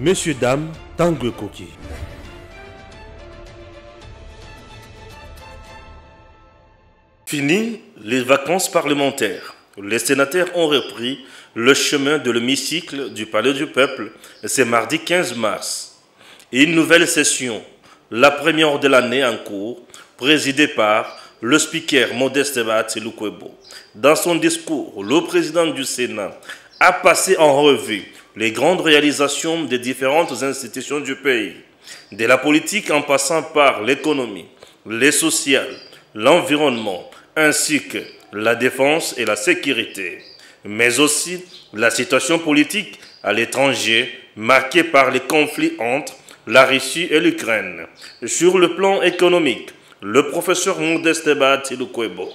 Messieurs, dames, Tangue Koki. Fini les vacances parlementaires. Les sénateurs ont repris le chemin de l'hémicycle du Palais du Peuple. C'est mardi 15 mars. Une nouvelle session, la première de l'année en cours, présidée par le speaker Modeste Batsilukwebo. Dans son discours, le président du Sénat a passé en revue les grandes réalisations des différentes institutions du pays, de la politique en passant par l'économie, les sociales, l'environnement, ainsi que la défense et la sécurité, mais aussi la situation politique à l'étranger marquée par les conflits entre la Russie et l'Ukraine. Sur le plan économique, le professeur Modeste Batsilukwebo,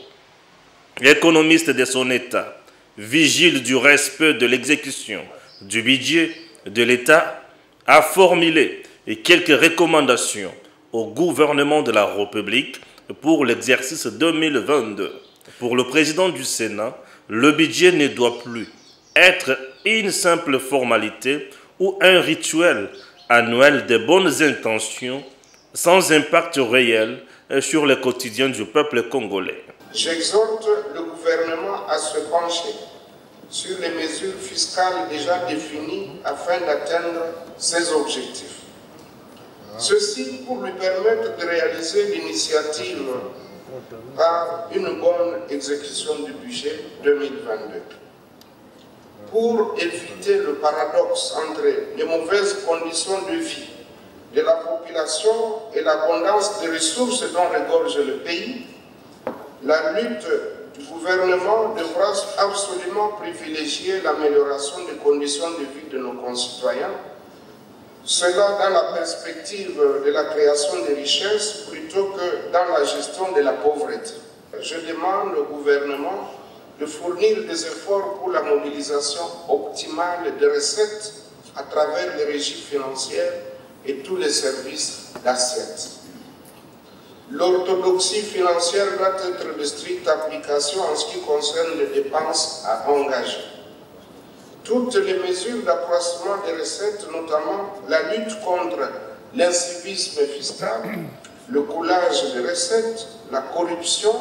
économiste de son État, vigile du respect de l'exécution du budget de l'État, a formulé quelques recommandations au gouvernement de la République pour l'exercice 2022. Pour le président du Sénat, le budget ne doit plus être une simple formalité ou un rituel annuel de bonnes intentions sans impact réel sur le quotidien du peuple congolais. J'exhorte le gouvernement à se pencher sur les mesures fiscales déjà définies afin d'atteindre ses objectifs. Ceci pour lui permettre de réaliser l'initiative par une bonne exécution du budget 2022. Pour éviter le paradoxe entre les mauvaises conditions de vie de la population et l'abondance des ressources dont regorge le pays, la lutte du gouvernement devra absolument privilégier l'amélioration des conditions de vie de nos concitoyens, cela dans la perspective de la création de richesses plutôt que dans la gestion de la pauvreté. Je demande au gouvernement de fournir des efforts pour la mobilisation optimale des recettes à travers les régies financières et tous les services d'assiette. L'orthodoxie financière doit être de stricte application en ce qui concerne les dépenses à engager. Toutes les mesures d'accroissement des recettes, notamment la lutte contre l'incivisme fiscal, le coulage des recettes, la corruption,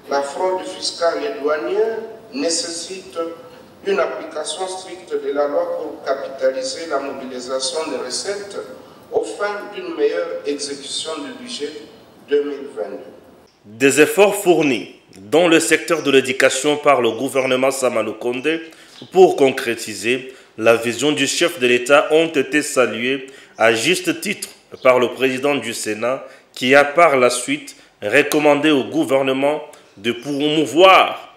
la fraude fiscale et douanière, nécessitent une application stricte de la loi pour capitaliser la mobilisation des recettes aux fins d'une meilleure exécution du budget 2022. Des efforts fournis dans le secteur de l'éducation par le gouvernement Sama Lukonde pour concrétiser la vision du chef de l'État ont été salués à juste titre par le président du Sénat qui a par la suite recommandé au gouvernement de promouvoir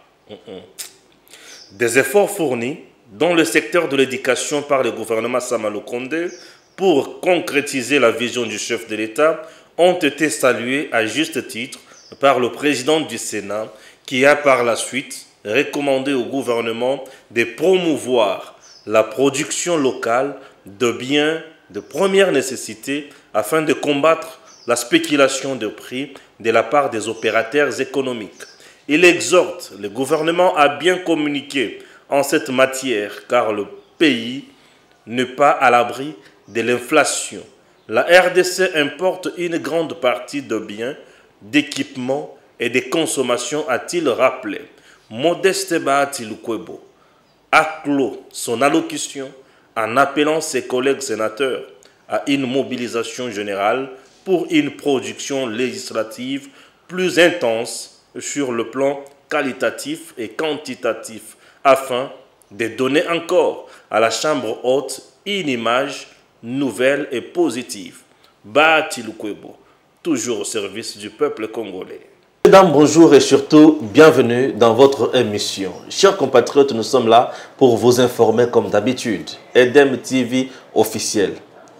des efforts fournis dans le secteur de l'éducation par le gouvernement Sama Lukonde pour concrétiser la vision du chef de l'État ont été salués à juste titre par le président du Sénat qui a par la suite recommandé au gouvernement de promouvoir la production locale de biens de première nécessité afin de combattre la spéculation de prix de la part des opérateurs économiques. Il exhorte le gouvernement à bien communiquer en cette matière car le pays n'est pas à l'abri de l'inflation. La RDC importe une grande partie de biens, d'équipements et de consommations, a-t-il rappelé. Modeste Batsilukwebo a clos son allocution en appelant ses collègues sénateurs à une mobilisation générale pour une production législative plus intense sur le plan qualitatif et quantitatif afin de donner encore à la Chambre haute une image nouvelle et positive. Batsilukwebo, toujours au service du peuple congolais. Mesdames, bonjour et surtout bienvenue dans votre émission. Chers compatriotes, nous sommes là pour vous informer comme d'habitude. Edem TV officiel.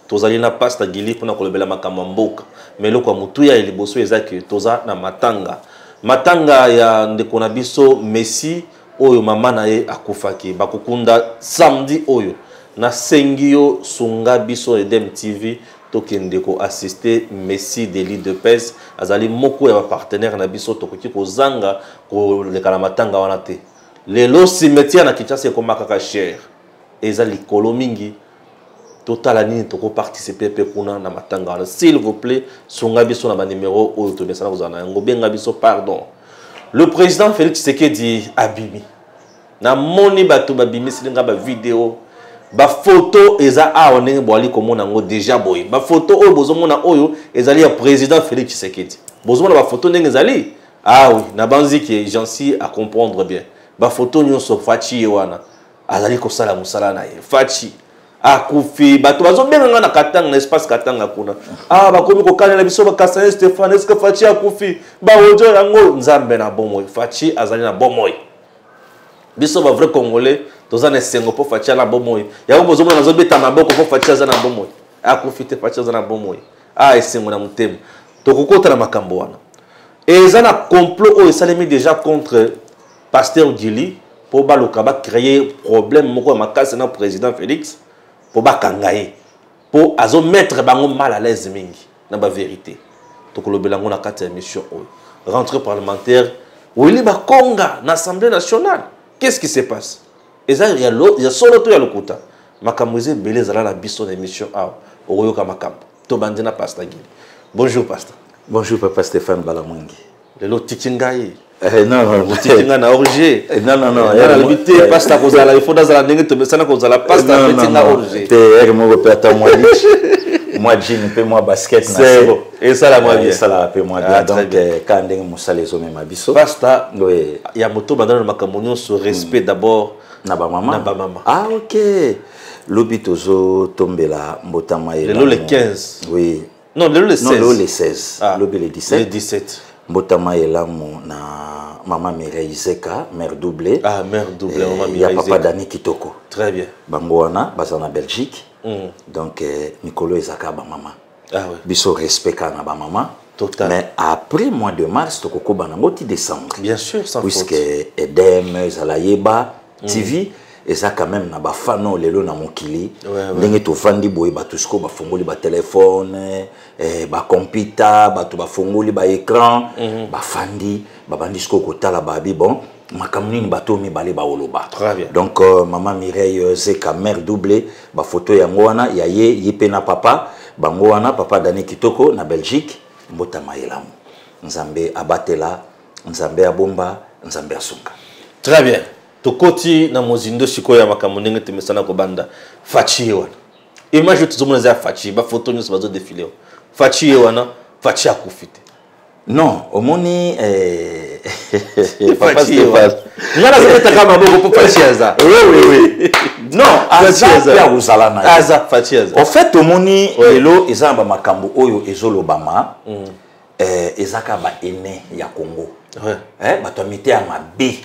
Tozalina pasta gili pona kolobela makambo mboka. Melo kwa mutuya iliboso ezaki toza na matanga. Matanga ya ndeko na biso Messi oyo mama na ye akufaki. Bakukunda samedi oyo. Na sengio sunga biso Edem TV tokende ko assister Messi Deli de Pez azali moko ya partenaire na biso tokoki ko zanga ko lekala matanga wana te. Lelo cimetière na Kinshasa ko makaka cher. Ezali kolo mingi total ani toko participer pe kuna na matanga s'il vous plaît songa biso na ba numéro o to besana kozana ngo benga biso pardon. Le président Félix Tshisekedi abimi na moni bato babimi silinga ba vidéo ba photo eza a onenge boali komona ngo déjà boy ba photo oyo bozomona oyo ezali ya président Félix Tshisekedi bozomona ba photo ndenge ezali ah oui na banziki j'en suis à comprendre bien ba photo nyonso fachi wana azali ko sala musala na ye fachi akufi bato bazobenga na katanga na espace katanga kuna ah bakomi ko kana na biso ba Kasane Stéphane est-ce que fachi akufi ba ojo yango nzambe na bomoy fachi azali na bomoy biso ba vrai congolais tozana sengo po fachi na bomoy yango bozomona nazobeta maboko po fachi azana bomoy akufi te fachi azana bomoy ah esengo na mutema tokokota na makambo wana ezana complot o esalemi déjà contre pasteur Gili pour baloka ba créer problème moko makasi na président Félix pour bakangaye pour azo mettre bango mal à l'aise mingi na ba vérité tokolobela ngo na kati ya mission o rentrée parlementaire Willy Bakonga na Assemblée nationale qu'est-ce qui se passe eza ya solo to ya lokuta makambo eze belé zala na biso na mission a oyoka makambo to bandina pasteur Gili. Bonjour pasteur. Bonjour papa Stéphane Balamwingi. Lelo tikingai non, tikinga na orge. Non. Ya limité pasta kozala il faut dazala ndenge to mesana kozala pasta tikinga orge. Te mo peta moi moi jean pe moi basket na c'est et ça la moi bien. Ça la pe moi bien donc quand ndenge musala ezo mema biso. Pasta ya moto bandana makamonyo sur respect d'abord na ba maman. Ah OK. Lobitozo tombela mbotama et le 15. Oui. Non, le 16. Non, le 16. Ah, le 17. Le 17. Mbotama elamu na maman Mireille Zeka, mère doublée. Ah, mère doublée, maman Mireille Zeka. Il y a papa Dani Kitoko. Très bien. Bangoana, basana Belgique. Donc Nicolo Ezaka ba maman. Ah oui. Biso respect na ba maman. Total. Mais après mois de mars tokoko banango ti décembre. Bien sûr, sans faute. Puisque Edem Zalayeba TV et ça quand même na ba fano lelo na mokili ndenge to fandi boye ba tusko ba fongoli ba téléphone ba computer ba to ba fongoli ba écran ba fandi ba bandisko ko tala ba bi bon makamuni ba to mi balé ba oloba. Très bien. Donc maman Mireille Zeka mère doublée ba photo yango wana ya ye yipe na papa bango wana papa Dani Kitoko na Belgique mbotama elamu nzambe abatela nzambe abomba nzambe asunga. Très bien. Tokoti na mozindo siko ya makamonenge temesana ko banda fachi wana image tuzomona za fachi ba photo nyos bazo défiler fachi wana fachi akufite non omoni papa Stéphane ngala zeta kama boko po fachi aza oui non aza ya uzalana aza fachi aza en fait omoni elo ezamba makambo oyo ezolobama ezaka ba ene ya Congo bato amite ya mabe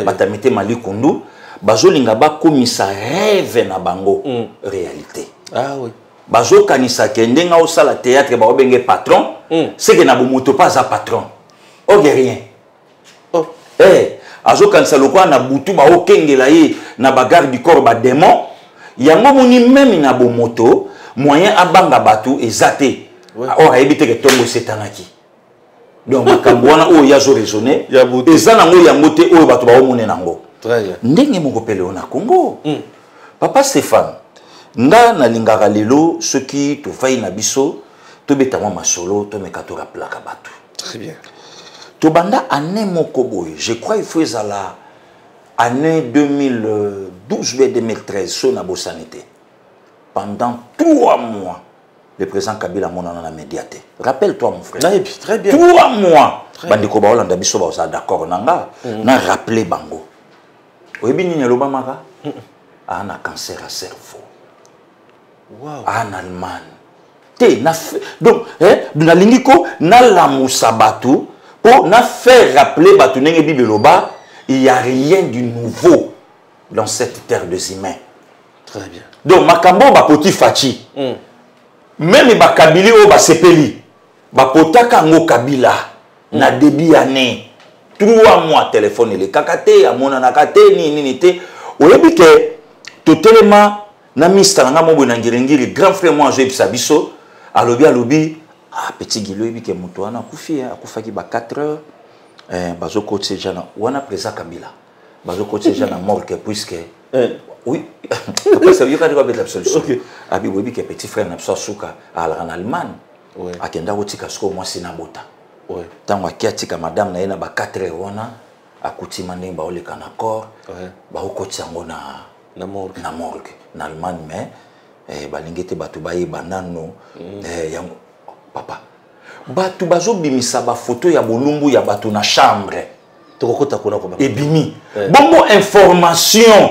batamite malikundu bazolinga bakomisa rêve na bango réalité. Ah oui. Bazokanisa kendenga au sala théâtre ba obenge patron c'est que na bomoto pas à patron. O rien. Oh. Azokanisa lokwa na butu ba okengela ye na bagarde du corps ba démon yango moni même na bomoto moyen abanga batu ezate. Or ebite ke tongo setanaki. Donc makambo wana oyo yazo raisonner eza nango yango te oyo bato ba omone nango. Très bien. Ndenge moko pele na Congo. Papa Stéphane nga na lingaka lelo soki to fai na biso to betamo masolo to mekato rappelaka bato. Très bien. To banda année moko boy, je crois il faut ezala année 2012 ou 2013 so na bosanité. Pendant 3 mois le président Kabila monana na médiaté. Rappelle-toi mon frère. Très bien. 3 mois. Bandiko ba Hollande biso ba ça d'accord nanga na rappeler bango. Oyebi nini lobamaka? Ana cancer à cerveau. Wow. Ana Allemagne. Te na donc na lingiko na la musabatu pour na faire rappeler batu nenge bibeloba, il y a rien de nouveau dans cette terre des humains. Très bien. Donc makambo ba poti fachi. Même ba kabili o ba sepeli. Ba potaka ngo kabila na début année 3 mois téléphone le kakate amona na kate ni te oyebi ke totelema na mista nga mobo na ngirengiri grand frère moi je biso alobi petit Gilo yebi ke muto wana kufi akufaki ba 4 heures bazo coacher jana wana président Kabila bazo coacher jana morgue puisque Oui, papa ça veut dire la solution. Abi oui que petit frère n'a pas souka à en Allemagne. Ouais. Akenda otika sko moi sinabota. Ouais. Tango akiatika madame na ina ba 4 wana akutima ndimba oleka na corps. Ouais. Ba okoti yango na morgue na Allemagne mais balingete batu baye banano yango papa. Batu bazo bimisa ba photo ya bolumbu ya batu na chambre. Tokota kuna ko ba. Ebimi. Bongo information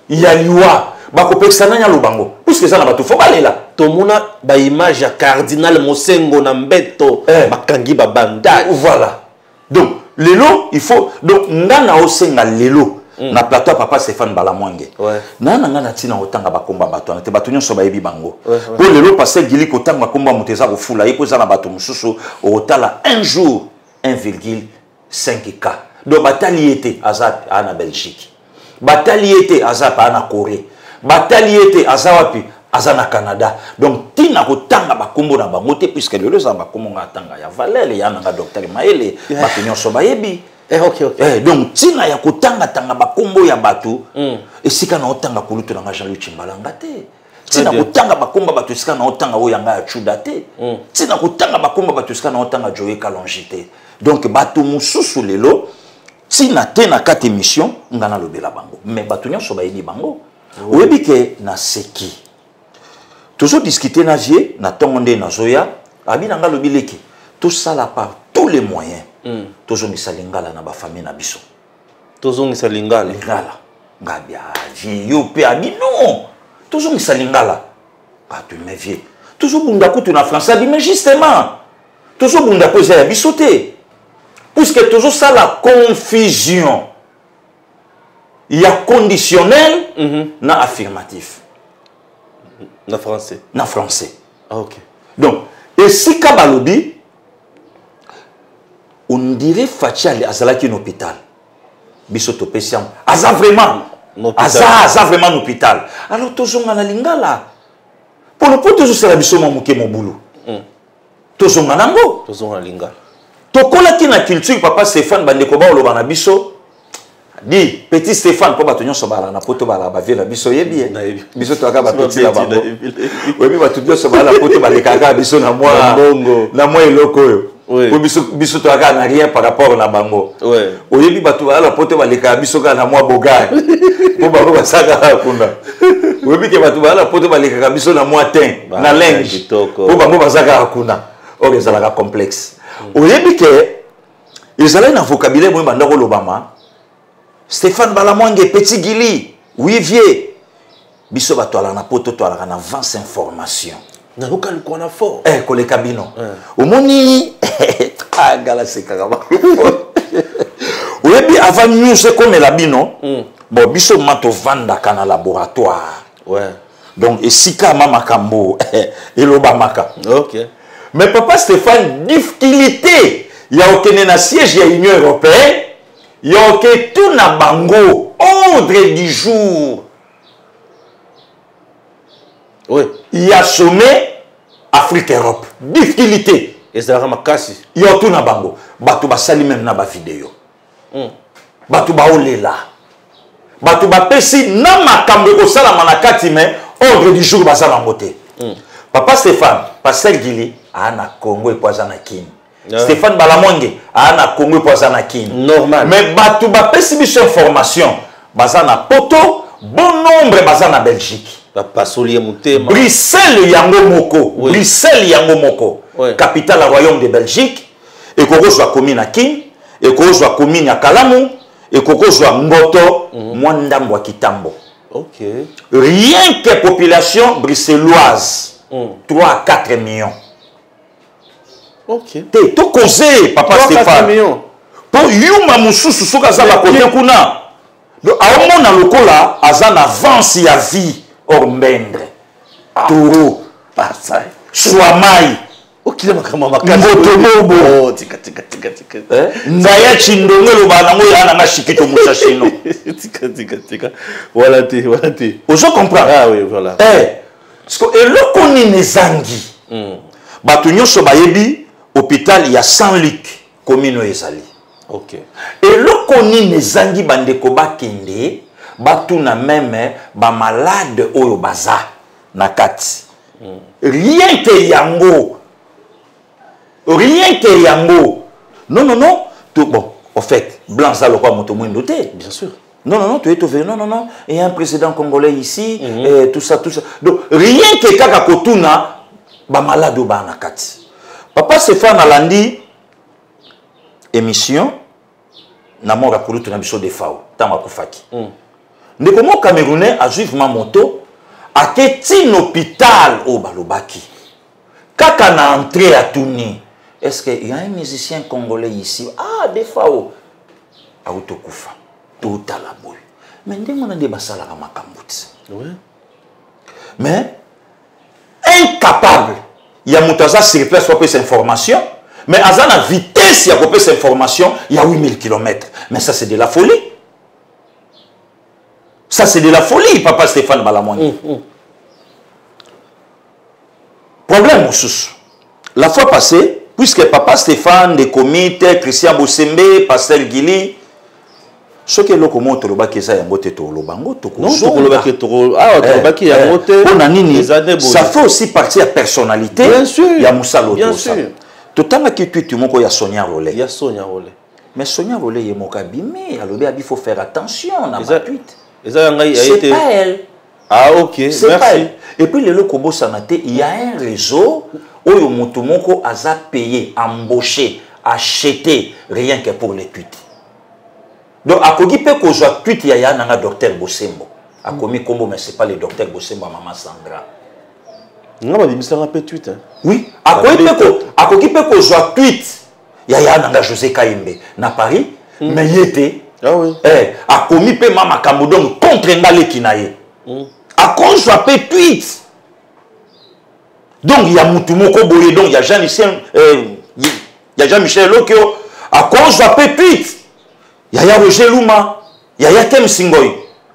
ya liwa bakopekisa nanya lobango. Puisque ça na batu faut balela. Tomuna ba image ya cardinal Mosengo na mbeto bakangi ba bandage. Voilà. Donc lelo il faut donc ngana osenga lelo na plateau papa Stéphane Balamwange. Ouais. Nana ngana tina otanga bakomba bato na te bato nyonso ba yebi bango. Po lelo passer gili ko tanga komba muteza ko fula iko za na bato mususu otala un jour 1,5K. Donc batali était azap ana Belgique. Batali était azap ana Corée. Batali était azawapi azana Canada. Donc tina ko tanga bakombo na bango te puisque lelo za bakombo nga ya Valère ya na docteur Maele bato nyonso ba yebi. Ok. Donc tina ya kotanga tanga bakombo ya batu esika na otanga kulutu na Jean-Luc Chimbalanga te. Tina kotanga bakombo batu esika na otanga oyanga ya Chuda te. Tina kotanga bakombo batu esika na otanga Joe Kalonji te. Donc batu mususu lelo tina te na kati émission ngana lobela bango. Mais batu nyonso ba yebi bango. Oyebi ke na seki. Toujours discuter na vie na tongonde na zoya abina nga lobileki. Tout ça là par tous les moyens. Toujours misalingala na ba famille na biso. Toujours misalingala. Lingala. Ngabia yo pe abi non. Toujours misalingala. Ah tu me vieux. Toujours bunda kutu na français abi mais justement. Toujours bunda ko za biso te. Puisque toujours ça la confusion. Il y a conditionnel na affirmatif. Na français. Na français. Ah ok. Donc et si kabalobi on dirait Fatial azalaki un hôpital. Bisoto Pesiam. Aza vraiment. Aza vraiment un hôpital. Alors toujours ngana lingala. Pour le pot toujours c'est la biso mamuke mon boulot. Toujours nganango. Toujours ngana lingala. Tokola ki na culture papa Stéphane bandeko ba oloba na biso. Di petit Stéphane po bato nyonso bala na poto bala ba vela biso yebi. Biso to aka ba petit la bango. Oui bato nyonso bala poto bala kaka biso na moi bongo. Na moi eloko yo. Oui. Biso to aka na rien par rapport na bango. Oui. Oyebi bato ala poto baleka biso ka na moi boga. Po bango basaka kunda. Oyebi ke bato ala poto baleka biso na moi tin na linge. Po bango basaka kunda. O ezalaka complexe. Oyebi ke ezalaka na vocabulaire mo bandako lobama. Stéphane Balamwange petit gili, oui vieux. Biso bato ala na poto to ala na avance information. Na local ko na fort. Koleka bino. Omoni agala sekaka. Oyebi avant nous c'est comme la bino. Bon biso mato vanda kana laboratoire. Ouais. Donc esika mama kambo eloba maka. OK. Mais papa Stéphane difficulté ya okene na siège ya Union européenne. Ya oké tout na bango ordre du jour. Oui. Il y a sommet Afrique-Europe. Difficulté. Et ça va makasi. Il y a tout na bango. Batu basali même na ba vidéo. Batu ba olela. Batu ba pesi na makambo ko sala manakati mais ordre du jour basala ngote. Papa Stéphane, Pasteur Gili ana Congo et poisana kin. Stéphane Balamwange ana Congo et poisana kin. Normal. Mais batu ba pesi biso information. Basana poto, bon nombre basana Belgique. Papa Solier Moutema. Bruxelles yango moko. Oui. Bruxelles yango moko. Oui. Capitale royaume de Belgique. Et koko soit commune à Kin. Et koko soit commune à Kalamu. Et koko soit Ngoto. Mwandambo à Kitambo. Ok. Rien que population bruxelloise. 3 à 4 millions. Ok. T'es tout causé, papa 3 Stéphane. 4 millions. Pour Yuma Moussousou, Souka Zala Kote Kuna. Donc, à un moment, Lokola, Azan avance ya vie. Ormendre. Touro. Pasai. Swamai. Ok, là, ma Ngotomobo. Oh, tika. Ndaya Chindonge Lobanango Yana Mashikito Moussachino. Tika. Voilà, t'es. Vous comprenez? Ah oui, voilà. Parce que, et le koni nezangi. Batunyo Sobayebi, hôpital, il y a 100 Luc, commune Ezali. Ok. Et le koni nezangi bandeko bakende, batuna même ba malade oyo baza na kati. Rien que yango. Rien que yango. Non, non, non. Tout, bon, en fait, blanc ça le quoi moto moins doté. Bien sûr. Non, non, non, tu es tout non, non, non. Il y a un président congolais ici, et tout ça, tout ça. Donc, rien que kaka kotuna, ba malade ba na kati. Papa Stéphane Alandi, émission, na mo rapolu tu na biso de fao, tama kufaki. Ne comment Camerounais a juif ma moto, a ketin hôpital au balobaki. Kaka na entrée à Touni. Est-ce qu'il y a un musicien congolais ici? Ah, des fao. A autokufa. Tout à la boue. Mais on a des bassala à Makambout. Oui. Mais, incapable, il y a Moutaza sur place pour cette information, mais à la vitesse, il y a pour cette information, il y a 8000 km. Mais ça, c'est de la folie. Ça, c'est de la folie, papa Stéphane Balamoni. Problème, Moussous. La fois passée, puisque papa Stéphane, des comités, Christian Bossembe, Pasteur Guili, ce que l'on commence au Lobaki, ça y a un côté au Lobango, non, ça fait aussi partie de la personnalité. Bien sûr. Il y a Moussa Loto. Bien sûr. Tout le temps que tu il y a Sonia Rollet. Il y a Sonia Rollet. Mais Sonia Rollet, il y a mon cabimé. Il faut faire attention. C'est pas elle. Ah, ok. C'est pas elle. Et puis, le Lokobo Sanate, il y a un réseau où il y a payé, embauché, acheté, rien que pour les putes. Donc, à Kogi peut qu'on soit tweet, il y a un docteur Bosembo. À Komi Kombo, mais ce n'est pas le docteur Bosembo à Maman Sandra. Non, mais c'est un peu tweet. Oui, à Kogi peut qu'on soit tweet, il y a un José Kaimbe. Na Paris, mais il était. Ah oui. À Komi peut Mama Kamodon contre Ngale Kinaye. À Kogi soit peut tweet. Donc, il y a Moutoumoko Boye, donc il y a Jean-Michel Lokio. À Kogi soit peut tweet. Il y a Roger Luma, il y a Kem Singoy.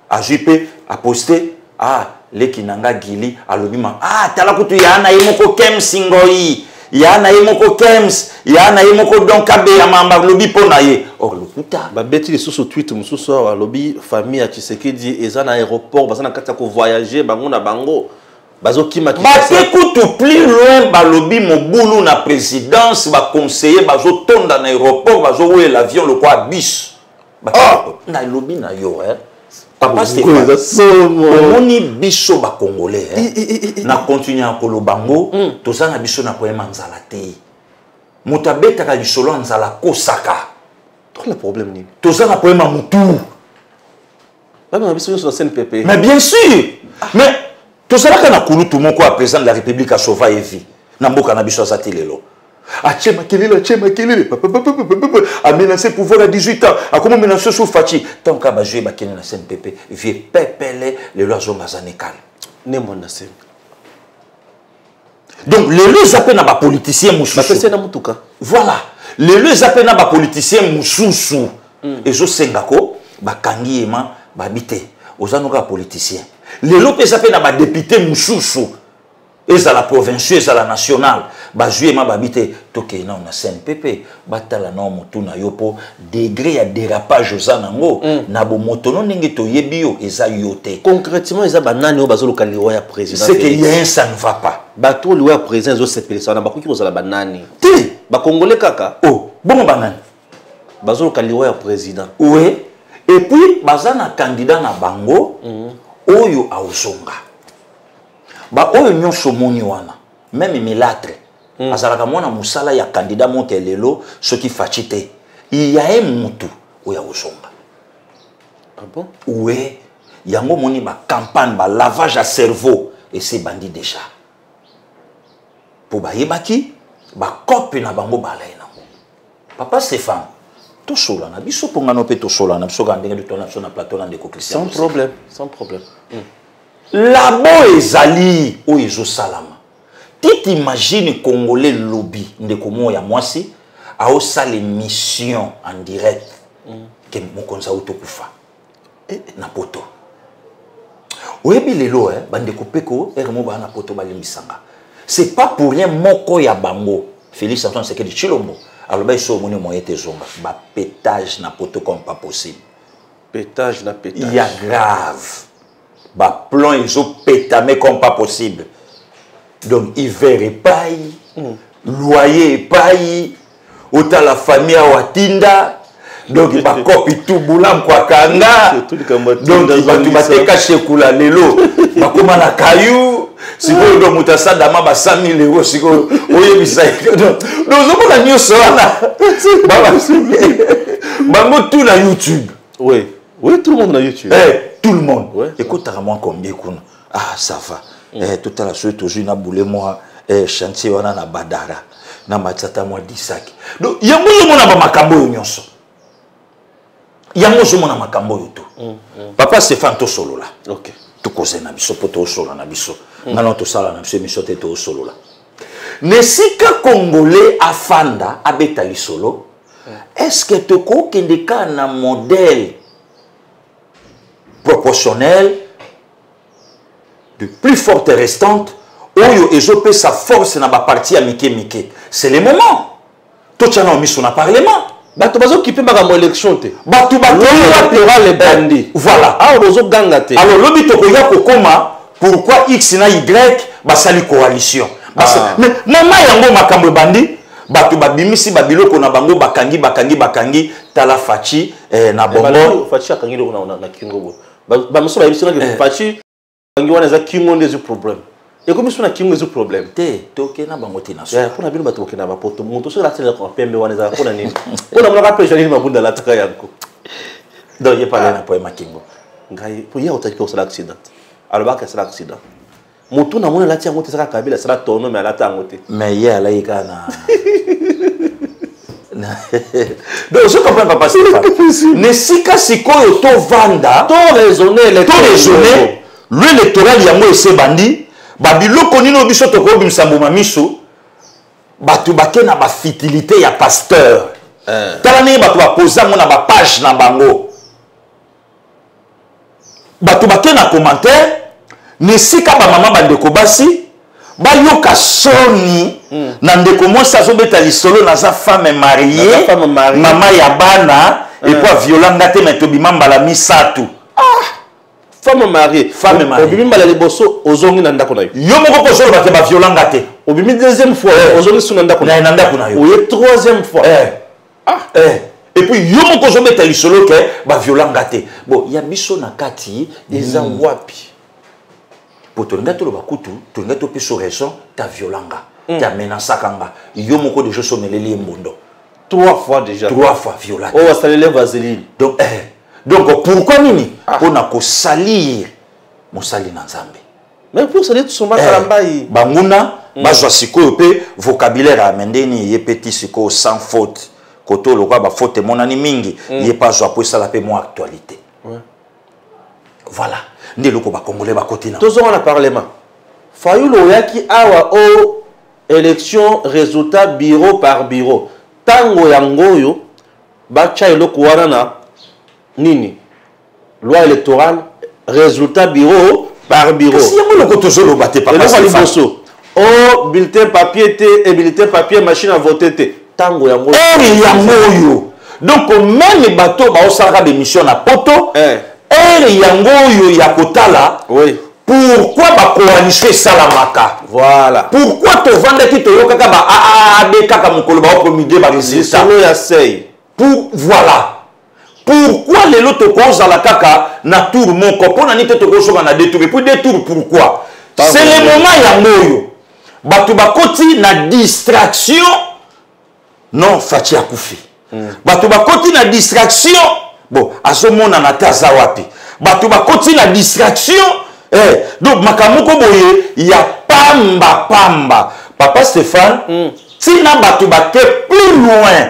A JP a posté, ah, les Kinanga Gili, à l'obima, ah, talakutu, il y a Naimoko Kem Singoy, il y a Naimoko Kems, il y a Naimoko Donkabe, il y a Mamba Lobi Ponaye. Or, le putain. Bah, Betty, les sous tweet, sous soir, lobby, famille, à Tshisekedi, et ça, dans l'aéroport, bah, ça, n'a voyager, bah, on a bango. Bazo qui m'a bah, écoute, plus loin, bah, lobby, mon boulot, na présidence, bah, conseiller, bah, zo tombe dans l'aéroport, bah, zo oué l'avion, le quoi, bis. Na lobby na yo papa Stéphane omoni biso ba congolais na continuer à kolobango toza na biso na poema nzala te moto abetaka lisolo nzala kosaka trop le problème ni toza na poema mutu na biso sur la scène PP mais bien sûr mais tozalaka na kulutu moko à président de la République à sauva evi na mboka na biso azati lelo a menacé pouvoir à 18 ans. A comment menacer sous Fachi. Tant qu'à jouer Bakene na CNPP, vieux pépélé les lois ont mazanécal. Ne mon nassé. Donc les lois appellent à politicien moussoussou. Voilà. Les lois appellent à politicien moussoussou. Et je sais ngako bakangi ema babité. Aux anoka politiciens. Les lois appellent à député moussoussou. Et à la provinciale, et à la nationale, bah jouer ma babité, toke na on a CNPP, batala na motuna yopo degré à dérapage aux anango, na bo motono ninge to yebio eza yote. Concrètement, eza banani o bazo lokali wa président. C'est que rien ça ne va pas. Ba to le wa président zo cette personne, ba koki kozala banani. Ti, ba congolais kaka. Oh, bon banani. Bazo lokali wa président. Oui. Et puis bazana candidat na bango, oyo a osonga. Ba oyo nyonso moni wana même milâtre azalaka mwana musala ya candidat montelelo ce qui fachite il y a un mutu oya osonga. Ah bon? Oui, yango moni ba campagne ba lavage à cerveau et c'est bandit déjà pour ba yebaki ba copie na bango balai na papa Stéphane to sola na biso ponga no pe to sola na biso gandenge de tona na plateau na ndeko Christian sans problème, sans problème. Là-bas, ezali o ezo salama. Tu t'imagines Congolais lobby ndeko moya mwasi a osa l'émission en direct que mokonza autokufa na poto. Oyebi lelo bandeko peko ermo ba na poto balimisanga. C'est pas pour rien moko ya bango. Félix Antoine Sekedi Chilombo aloba iso moni moyete zonga ba pétage na poto comme pas possible. Pétage, la pétage. Il y a grave. Bah, plan, ils ont pétamé comme pas possible. Donc, hiver et paille, loyer et paille, autant la famille à Watinda. Donc, il va copier tout boulam kwa kanga. Donc, il va tout battre caché kula lelo. Ma comment la caillou. Si vous avez un ça dama ba 100 000 euros, si vous avez mis ça. Donc, vous avez mis ça là. Bango tout na YouTube. Oui. Oui, tout le monde na YouTube. Tout le monde. Ouais. Écoute, à moi combien qu'on. Ah, ça va. Tout à la suite, toujours na boule moi chantier wana na badara. Na matata moi 10 sacs. Donc, il y a mon na makambo nyonso. Yango zo mona makambo yoto. Papa Stéphane to solo là. OK. To cause na biso poto solo na biso. Ngana to sala na biso miso te to solo là. Nesika congolais afanda abeta li solo. Est-ce que to ko kende ka na modèle proportionnel de plus forte restante oyo ezope sa force na ba parti à mike. C'est le moment. To tchana miso na parlement. Bato bazo kipe makambo élection te. Bato électoral les bandits. Voilà. Ah ozo ganga te. Alors lobi to koya kokoma pourquoi X na Y basali coalition. Mais mama yango makambo bandi bato babimisi babiloko na bango bakangi tala fachi na bongo fachi akangi loko na kingo bo. Ba muso ba yibisi na fachi kangi wana za kingo ndezo problème. Et comme ça, qui est problème? Toke na bango tina so. Pour na bino bato ke na ba poto moto so la tele ko pembe wana za ko na nini. Ko na mona pe jali mabunda la taka yanko. Donc il parle na poema kingo. Ngai pour ya otaki ko sala accident. Alors ba ka sala accident. Moto na mona la tia ngote sala kabila sala tono mais ala ta ngote. Mais ya la ikana. Donc je comprends pas passer. Nesika sikoyo to vanda, to raisonner l'électoral yango ese bandi. Babiloko nino biso to ko bimsambo mamiso batu bakena ba fitilité ya pasteur tala ne batu ba posa mona ba page na bango batu bakena commentaire ne sika ba mama bandeko basi ba yoka soni na ndeko mwasa zo beta lisolo na sa femme mariée mama ya bana et puis violanga te meto bimamba la misatu femme mariée. Obimi mbala liboso ozongi na ndako na yo. Yo moko ko solo ba violanga te. Obimi deuxième fois ozongi suna ndako na ndako na yo. Oye troisième fois. Et puis yo moko zo beta lisolo ke ba violanga te. Bon, ya biso na kati eza wapi. Poto ngato lo bakutu, to ngato piso raison ta violanga. Ta menaça kanga. Yo moko de so meleli mbondo. 3 fois déjà. 3 fois violate. Oh, ça les vaseline. Donc pourquoi nini on a ko salir mosali na nzambe. Mais pour salir tout son makambai banguna bazwa sikoyo pe vocabulaire amendeni ye petit siko sans faute koto lokwa ba faute monani mingi ye pas zwa po sala pe mo actualité. Voilà ndi loko ba congolais ba kotina tozo na parlement fayulo yaki awa o élection résultat bureau par bureau tango yangoyo ba chai loko wana na nini loi électorale résultat bureau par bureau si yango loko tozo lo baté papa oh bulletin papier et bulletin papier machine à voter te tango yango yango donc même bateau ba osala des missions na poto yango ya kotala oui pourquoi ba coalition salamaka voilà pourquoi to vendre ki to yokaka ba AAB kaka mokolo ba promulguer ba résultat solo ya sei pour voilà pourquoi les loto cause la kaka na tour mon copain na nite to ko soka na détour pour détour pourquoi c'est le moment ya moyo batu bakoti na distraction non fachi akufi batu bakoti na distraction bon azomona na taza wapi batu bakoti na distraction donc makamoko boye ya pamba papa Stéphane tina batu bake plus loin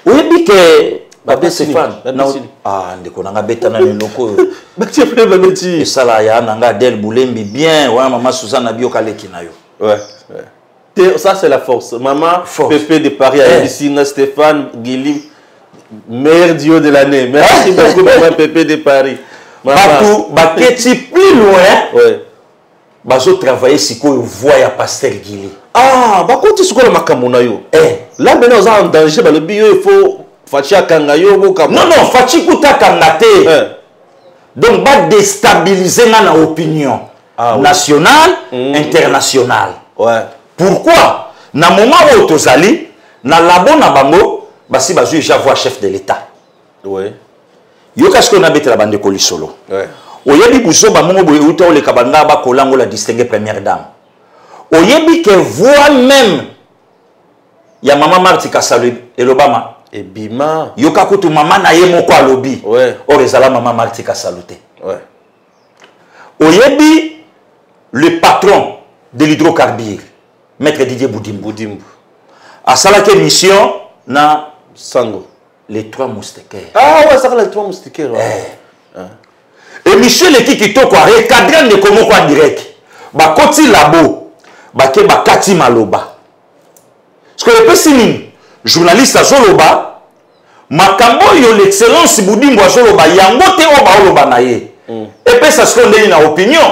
oyebi ke Papa Stéphane, ndeko nanga beta na loko. Bati après ba meti. Sala ya nanga Del Boulembi bien, ouais maman Suzanne Bioka leki na yo. Ouais. Ça c'est la force. Maman Pépé de Paris à Bissina Stéphane Guilim meilleur duo de l'année. Merci beaucoup maman Pépé de Paris. Batou baketi plus loin. Ouais. Bazo travailler siko voix ya pasteur Guili. Ah, bakoti siko la makambo na yo. Là maintenant on est en danger ba le bio il Fachi Akangayo, non, non, Fachi Kuta Kangate. Donc, va déstabiliser la opinion nationale, internationale. Ouais. Pourquoi? Na moment où Tozali, na labo na bango, basi bazu déjà voir chef de l'État. Ouais. Yo qu'est-ce qu'on a bête la bande de Colisolo? Ouais. Oyebi buso ba mongo boye uta ole kabanda ba kolango la distinguer première dame. Oyebi que voix même ya maman Marti Kasalu et l'Obama. Et Bima. Yo kakutu maman na ye moko alobi. Ouais. Orezala maman Marti Kasalu te. Ouais. Oyebi le patron de l'hydrocarbure, Maître Didier Boudimbu. Boudimbu. A salake mission na Sango. Les Trois Moustiquaires. Ah ouais, ça va les Trois Moustiquaires. Ouais. Et Michel Ekikitoko a recadré de comment quoi direct. Ba koti labo, ba ke ba kati maloba. Ce que le pessimine, journaliste à Zoloba, makambo yo l'excellence Boudimbu à Zoloba, yangote oba oloba na ye. Et puis ça se connaît une opinion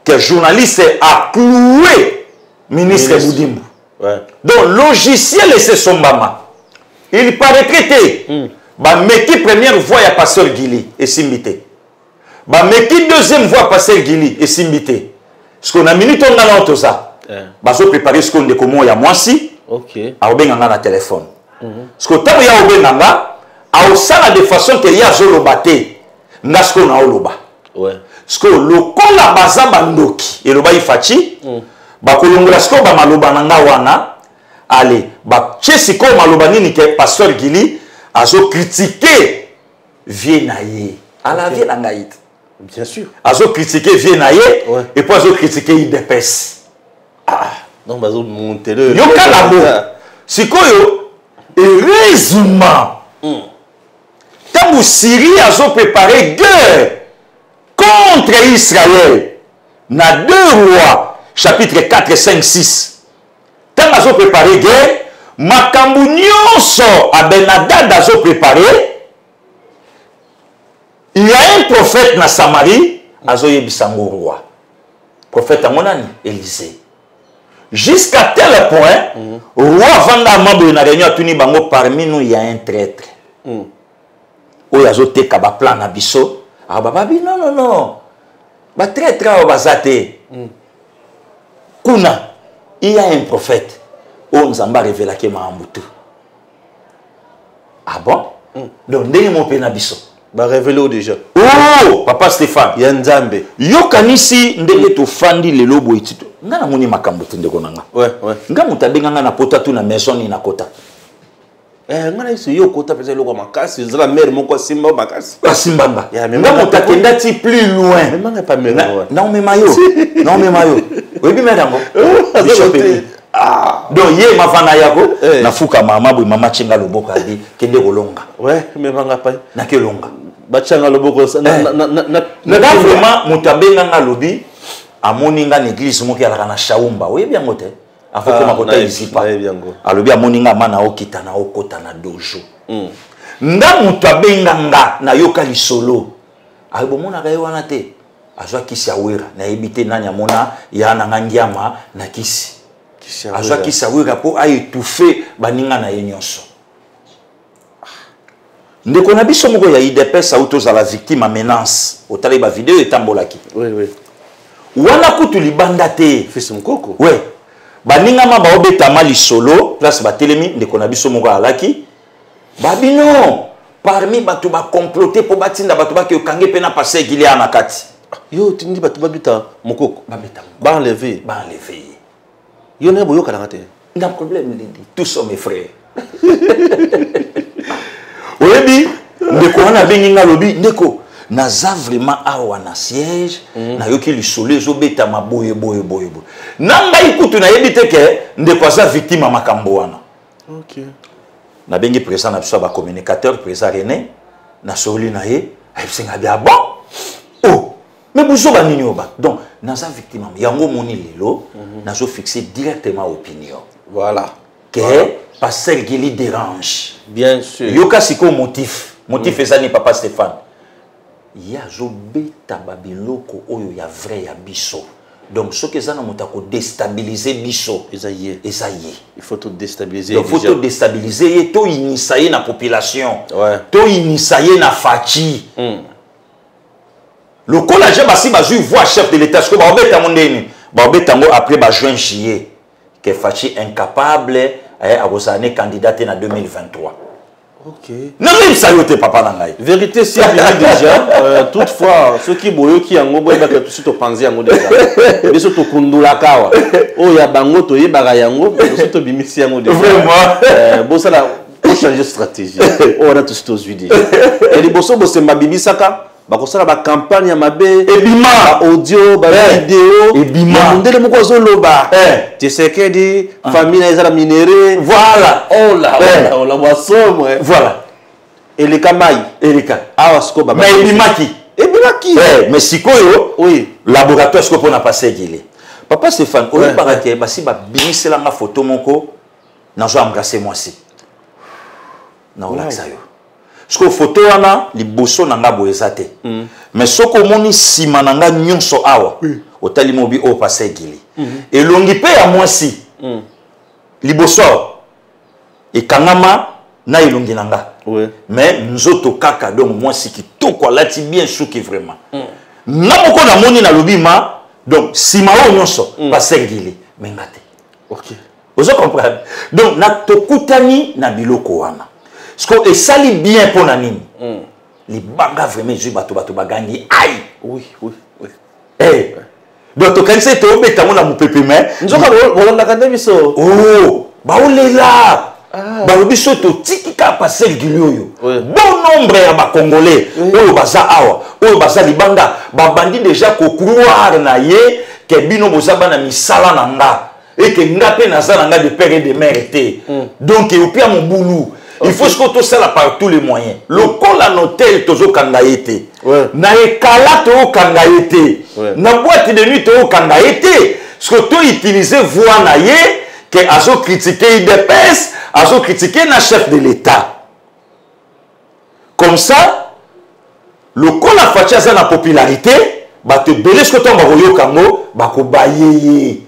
que journaliste a cloué ministre Boudimbu. Ouais. Donc logiciel et c'est son mama. Il paraît traité. Bah meki première voix à pasteur Guili et Simbité. Bah meki deuxième voix pasteur Guili et Simbité. Ce qu'on a minute on a tout ça. Bah so préparer ce qu'on est comment il y a moi si. OK. A obenganga na téléphone. Ce que tant il y a obenganga a osala de façon que y a zolo baté. Ngas ko na oloba. Ouais. Ce que le kola baza bandoki et le ba ifachi ba kolongola ce ko ba maloba nanga wana. Allez, bah, Chesiko Malobani ni que pasteur Gili a critiqué Viennaye. À la Viennaïte. Bien sûr. A critiqué Viennaye et puis a critiqué IDPS. Ah, non, bah, monter le. Yoka labo. Siko yo, heureusement. Quand vous Syrie a préparé guerre contre Israël, na 2 Rois, chapitre 4, 5, 6. Quand ils ont préparé guerre, makambu nyonso a Benadad a préparé. Il y a un prophète na Samarie, azo yebisango roi. Prophète amonani Élisée. Jusqu'à tel point, roi vanda mambo na réunion tuni bango parmi nous il y a un traître. Oyo azo teka ba plan na biso. Ah babi non non non. Ba traître o bazate. Kuna il y a un prophète. On nous a révélé qu'il m'a embouté. Ah bon? Donc, dès mon pénabiso. Bah, révélé déjà. Oh, papa Stéphane. Yanzambe. Yo kanisi ndenge to fandi le lobo itito. Nga na moni makambo tinde konanga. Ouais, ouais. Nga mutabenga nga na pota tu na maison ni na kota. Nga na iso yo kota pesa loko makasi, zala mère moko simba makasi. Simbanga. Nga mutakenda ti plus loin. Mais manga pas mère. Non mais mayo. Non mais mayo. Oui bi madame. Ah, donc hier ma fana yako na fuka mama boy mama chenga loboko adi kende kolonga. Ouais, mais manga pas. Na kelonga. Ba chenga loboko na vraiment mutabenga nga lobi amoni nga l'église moki ala na shaumba. Oui bien ngote. Afo koma kota isipa. Alobi amoni nga mana okita na okota na dojo. Nga mutabenga nga na yoka lisolo. Abo mona ga wana te. Azwa kisi awera na ebite nanya mona ya na ngangiama na kisi. Azwa kisi awera po a étouffé baninga na yenyonso. Ndeko na biso moko ya IDPS auto za la victime a menace. Otale ba vidéo etambolaki. Oui oui. Wana kutu libanda te. Fils mukoko. Ouais. Baninga ma ba obeta mali solo place ba telemi ndeko na biso moko alaki. Babino parmi batu ba comploter po batinda batu ba ke kange pena passer qu'il y a na kati. Yo tindi batu babita mukoko. Babeta. Ba enlever. Ba enlever. Yo ne boyo kana te. N'a problème Lindi. Tous sont mes frères. Oyebi ndeko wana benginga lobi ndeko naza vraiment awa na siège na yoki lisolo ezobeta maboye boye boye boye. Nanga ikutu na yebite ke ndeko aza victime makambo wana. OK. Na bengi président na biso ba communicateur président René na soli na ye ayebsenga bia bon. Oh mais bozo ba nini oba. Donc naza victime yango moni lelo nazo fixer directement opinion. Voilà. Que pasteur Gili dérange. Bien sûr. Yoka siko motif. Motif ezani papa Stéphane. Ya zo beta babiloko oyo ya vrai ya biso. Donc ce que ça n'a pas déstabiliser biso. Esaïe. Il faut tout déstabiliser. Donc il faut tout déstabiliser, tout initier la population. Ouais. Tout initier la fachi. Le collège basi bazu voix chef de l'état ce que ba obeta mondeni. Ba obeta ngo après ba juin juillet que fachi incapable à gosane candidater en 2023. OK. Non même ça yote papa nangai. Vérité si déjà toutefois ceux qui boyo qui yango boye ba que tout to panzi yango déjà. Biso to kundula kawa. O ya bango to yebaka yango, biso to bimisi yango déjà. Vraiment. Bon ça là pour changer stratégie. On a tous déjà. Et les bosso bosse mabibisaka bakosala ba campagne ya mabe ebima audio ba vidéo ebima ndele moko zoloba Tshisekedi famille na ezala minéré voilà oh la boisson voilà eleka mai eleka awa siko ba mais ebimaki mais sikoyo oui laboratoire siko pona passer gile papa Stéphane oyo barake basi ba bimisela nga photo moko nazo embrasser moi si na olaxa yo parce que photo wana liboso nanga boezate mais soko moni sima nanga nyonso awa otali mobi o passer gili elongi pe ya mwasi liboso e kangama na elongi nanga mais nzoto kaka donc mwasi kitoko alati bien souki vraiment na moko na moni na lobima donc sima o nyonso passer gili mengate OK vous comprenez donc na tokutani na biloko wana parce que ça lit bien pour Nanine. Les bangas vraiment jouent bateau bagani. Aïe. Oui. Eh. Donc tu connais c'est tombé t'as mon amour pépé mais. Nous on a quand biso. Oh. Bah on est là. Bah le biso to tiki ka passer le gilioyo. Bon nombre ya ba congolais. Oyo baza awa. Oyo baza libanga. Ba bandi déjà ko croire na ye que bino bozaba na misala nanga. Et que ngape na za nanga de père et de mère était. Donc et puis à mon boulot. Il faut que tout ça par tous les moyens. Le col à l'hôtel, toujours kangaïté. Na ekala to kangaïté. Na boîte de nuit to kangaïté. Ce que tu utilises voix na ye que azo critiquer IDPS, azo critiquer na chef de l'État. Comme ça, le col à fatia za na popularité, ba te belé ce que tu mbaroyo kango, ba ko bayeye.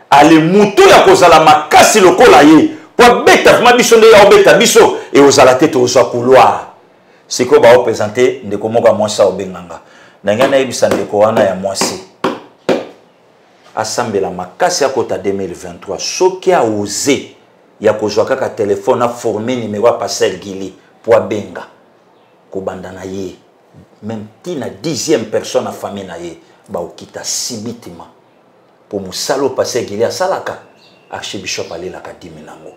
Ale muto ya kozala makasi le col aye. Beta ma biso nde ya obeta biso et ozala tete ozo couloir c'est ko ba représenter ndeko moka mwasa obenganga nangana yebisa ndeko wana ya mwasi assemblée makasi akota 2023 soki a osé ya kozwa kaka téléphone a formé numéro à passer gili pour benga ko bandana ye même tina 10e personne à famille na ye ba okita sibitima pour musalo passer gili a salaka archbishop alelaka 10 nango.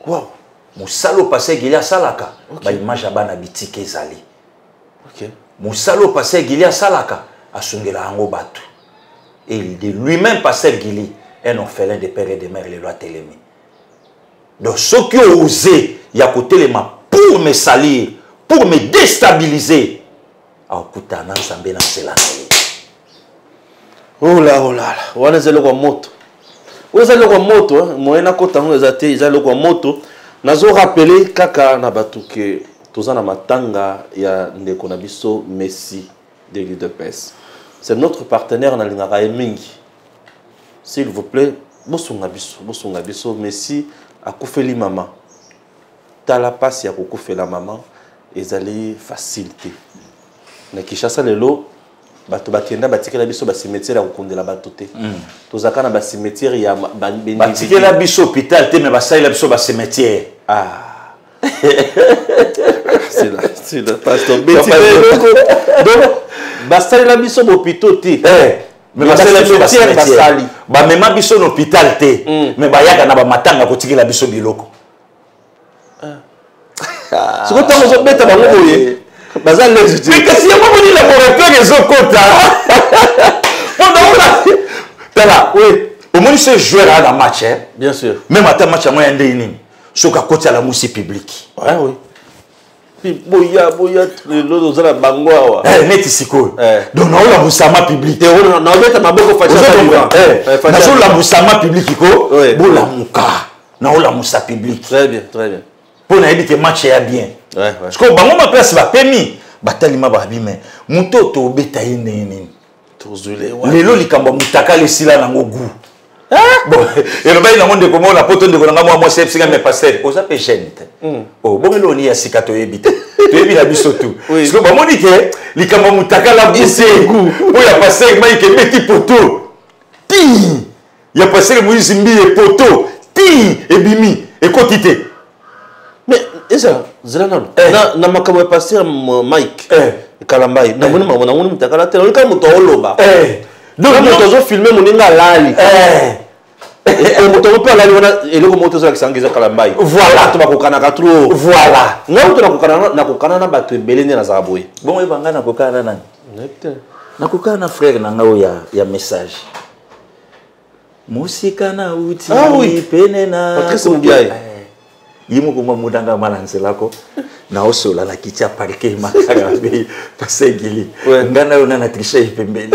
Wow. Musalo passé Gilia Salaka. Ba image abana bitike ezali. OK. Musalo passé Gilia Salaka asungela ango batu. Et de lui-même passé Gili un orphelin de père et de mère les lois télémi. Donc ceux qui ont osé ya côté les mains pour me salir, pour me déstabiliser. A kutana nzambe na cela. Oh là. Wana zelo kwa moto. Ozali kwa moto moyena kota ngo ezate ezali kwa moto nazo rappeler kaka na batu ke tozana matanga ya ndeko na biso Messi de l'UDPS. C'est notre partenaire na lingaka mingi. S'il vous plaît, bosunga biso Messi akufeli mama. Tala pasi ya kokufela mama ezali facilité. Na Kinshasa lelo bato bakenda batikela biso ba cimetière ya kokundela bato te tozaka na ba cimetière ya batikela biso hôpital te mais basalela biso ba cimetière c'est là pasteur donc basalela biso hôpital te mais basalela biso ba cimetière ba mema biso na hôpital te mais bayaka na ba matanga kotikela biso biloko siko tango zo beta bango boye bazal légitime mais kasi yako boni laboratoire ezokota tala au moins ce joueur a la match bien sûr même à match à moyen ndeni soka koti à la musi publique oui puis boya le zala bango awa neti siko donc na la musama public na beta maboko facha na so la musama public ko bola muka na la musa public très bien pour na que match est bien parce que bango ma place ba pemi batalima ba bime muto to beta yene lelo likambo mutaka lesila nango goût. Bon, et le bail n'a pas de comment la pote de Gonanga, moi c'est psychiatre mais pasteur. Osa pe gente. Oh, bon le ni asika to ebite. To ebi la biso tout. Parce que ba moni ke likambo mutaka la bise goût. O ya pasteur mai ke beti poto. Ti. Ya pasteur Moïse Mbi et poto. Ti ebimi et quantité. Mais ça, Zelana, na makambo pasteur Mike. Kalambai. Na moni mutaka la tele, ka muto oloba. Donc, nous avons filmé mon lali. Et nous avons parlé de l'autre Kalambai. Voilà. Voilà. Nous avons battu Belén na Zaboy. Bon, et banga na kokana nani? Na kokana frère na ngao ya message. Musika na uti. Ah oui. Penena. Patrice Mubiaye. Yimo kuma mudanga malanse lako. Na osola la kitia parke makara be pasegili. Ngana yona na tricher pembeni.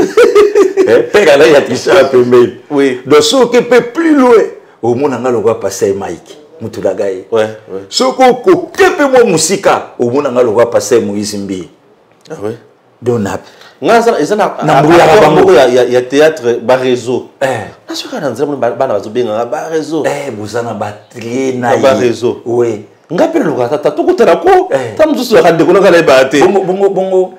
Père là il y a triché pembeni. Oui. Donc ce qui peut plus loin au monde ngalo kwa passer Mike. Mutulagai. Ouais, ouais. Ce ko kepe mo musika au monde ngalo kwa passer Moïse Mbi. Ah ouais. Donap. Ngaza ezana na ya théâtre ba réseau. Na soka na nzela bana bazobenga ba réseau. Bozana batrie na ba réseau. Oui. Ngapele lokata tokutela ko tamususu ya ndeko lokala ibate. Bongo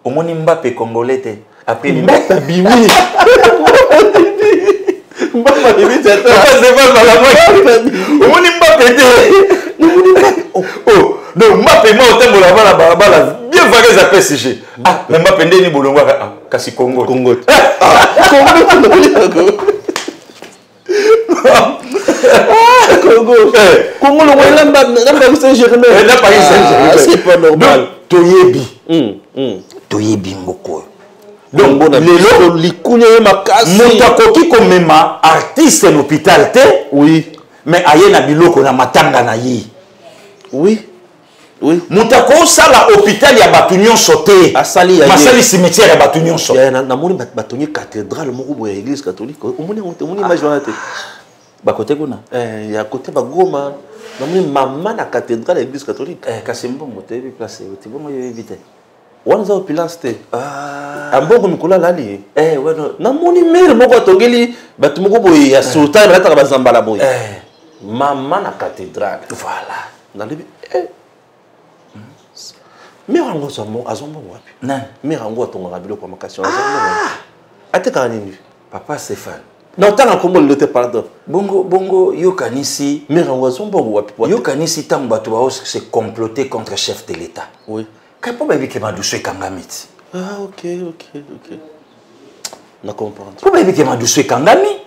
omoni Mbappé congolais te. Après Mbappé bimi. Mbappé bimi c'est pas la omoni Mbappé te. Oh, non Mbappé moi autant la bala bien vague za PSG. Ah, Mbappé ndeni bolongwa kasi Congo. Congo. Congo. Congo. Congo le wala namba Saint-Germain. Na Paris Saint-Germain. C'est pas normal. Toyebi. Toyebi ngoko. Donc lelo likunya makasi. Mutakoki komema artiste à l'hôpital te. Oui. Mais aye na biloko na matanga na yi. Oui. Oui. Mutako sala hôpital ya batunion sauté. Asali ya. Masali cimetière ya batunion sauté. Ya na moni batunion cathédrale moko ya église catholique. Omoni image wana te. Ba côté kuna. Ya côté ba Goma. Na moni maman na cathédrale ya église catholique. Kasembo moté bi place ti bon yo éviter. Wanza opilance te. Amboko mikula lali. Bueno. Na moni mère moko atongeli batu moko boye ya sultan bataka bazambala boye. Maman na cathédrale. Voilà. Na lebi mais rango somo azombo wapi nan mais rango atonga biloko makasi azombo ateka nini papa Stéphane non tanga kombo le te pardon bongo yo kanisi mais rango azombo wapi yo kanisi tango bato ba se comploter contre chef de l'état. Oui kapo ba bike maduso kangamiti. OK na comprendre po ba bike maduso kangami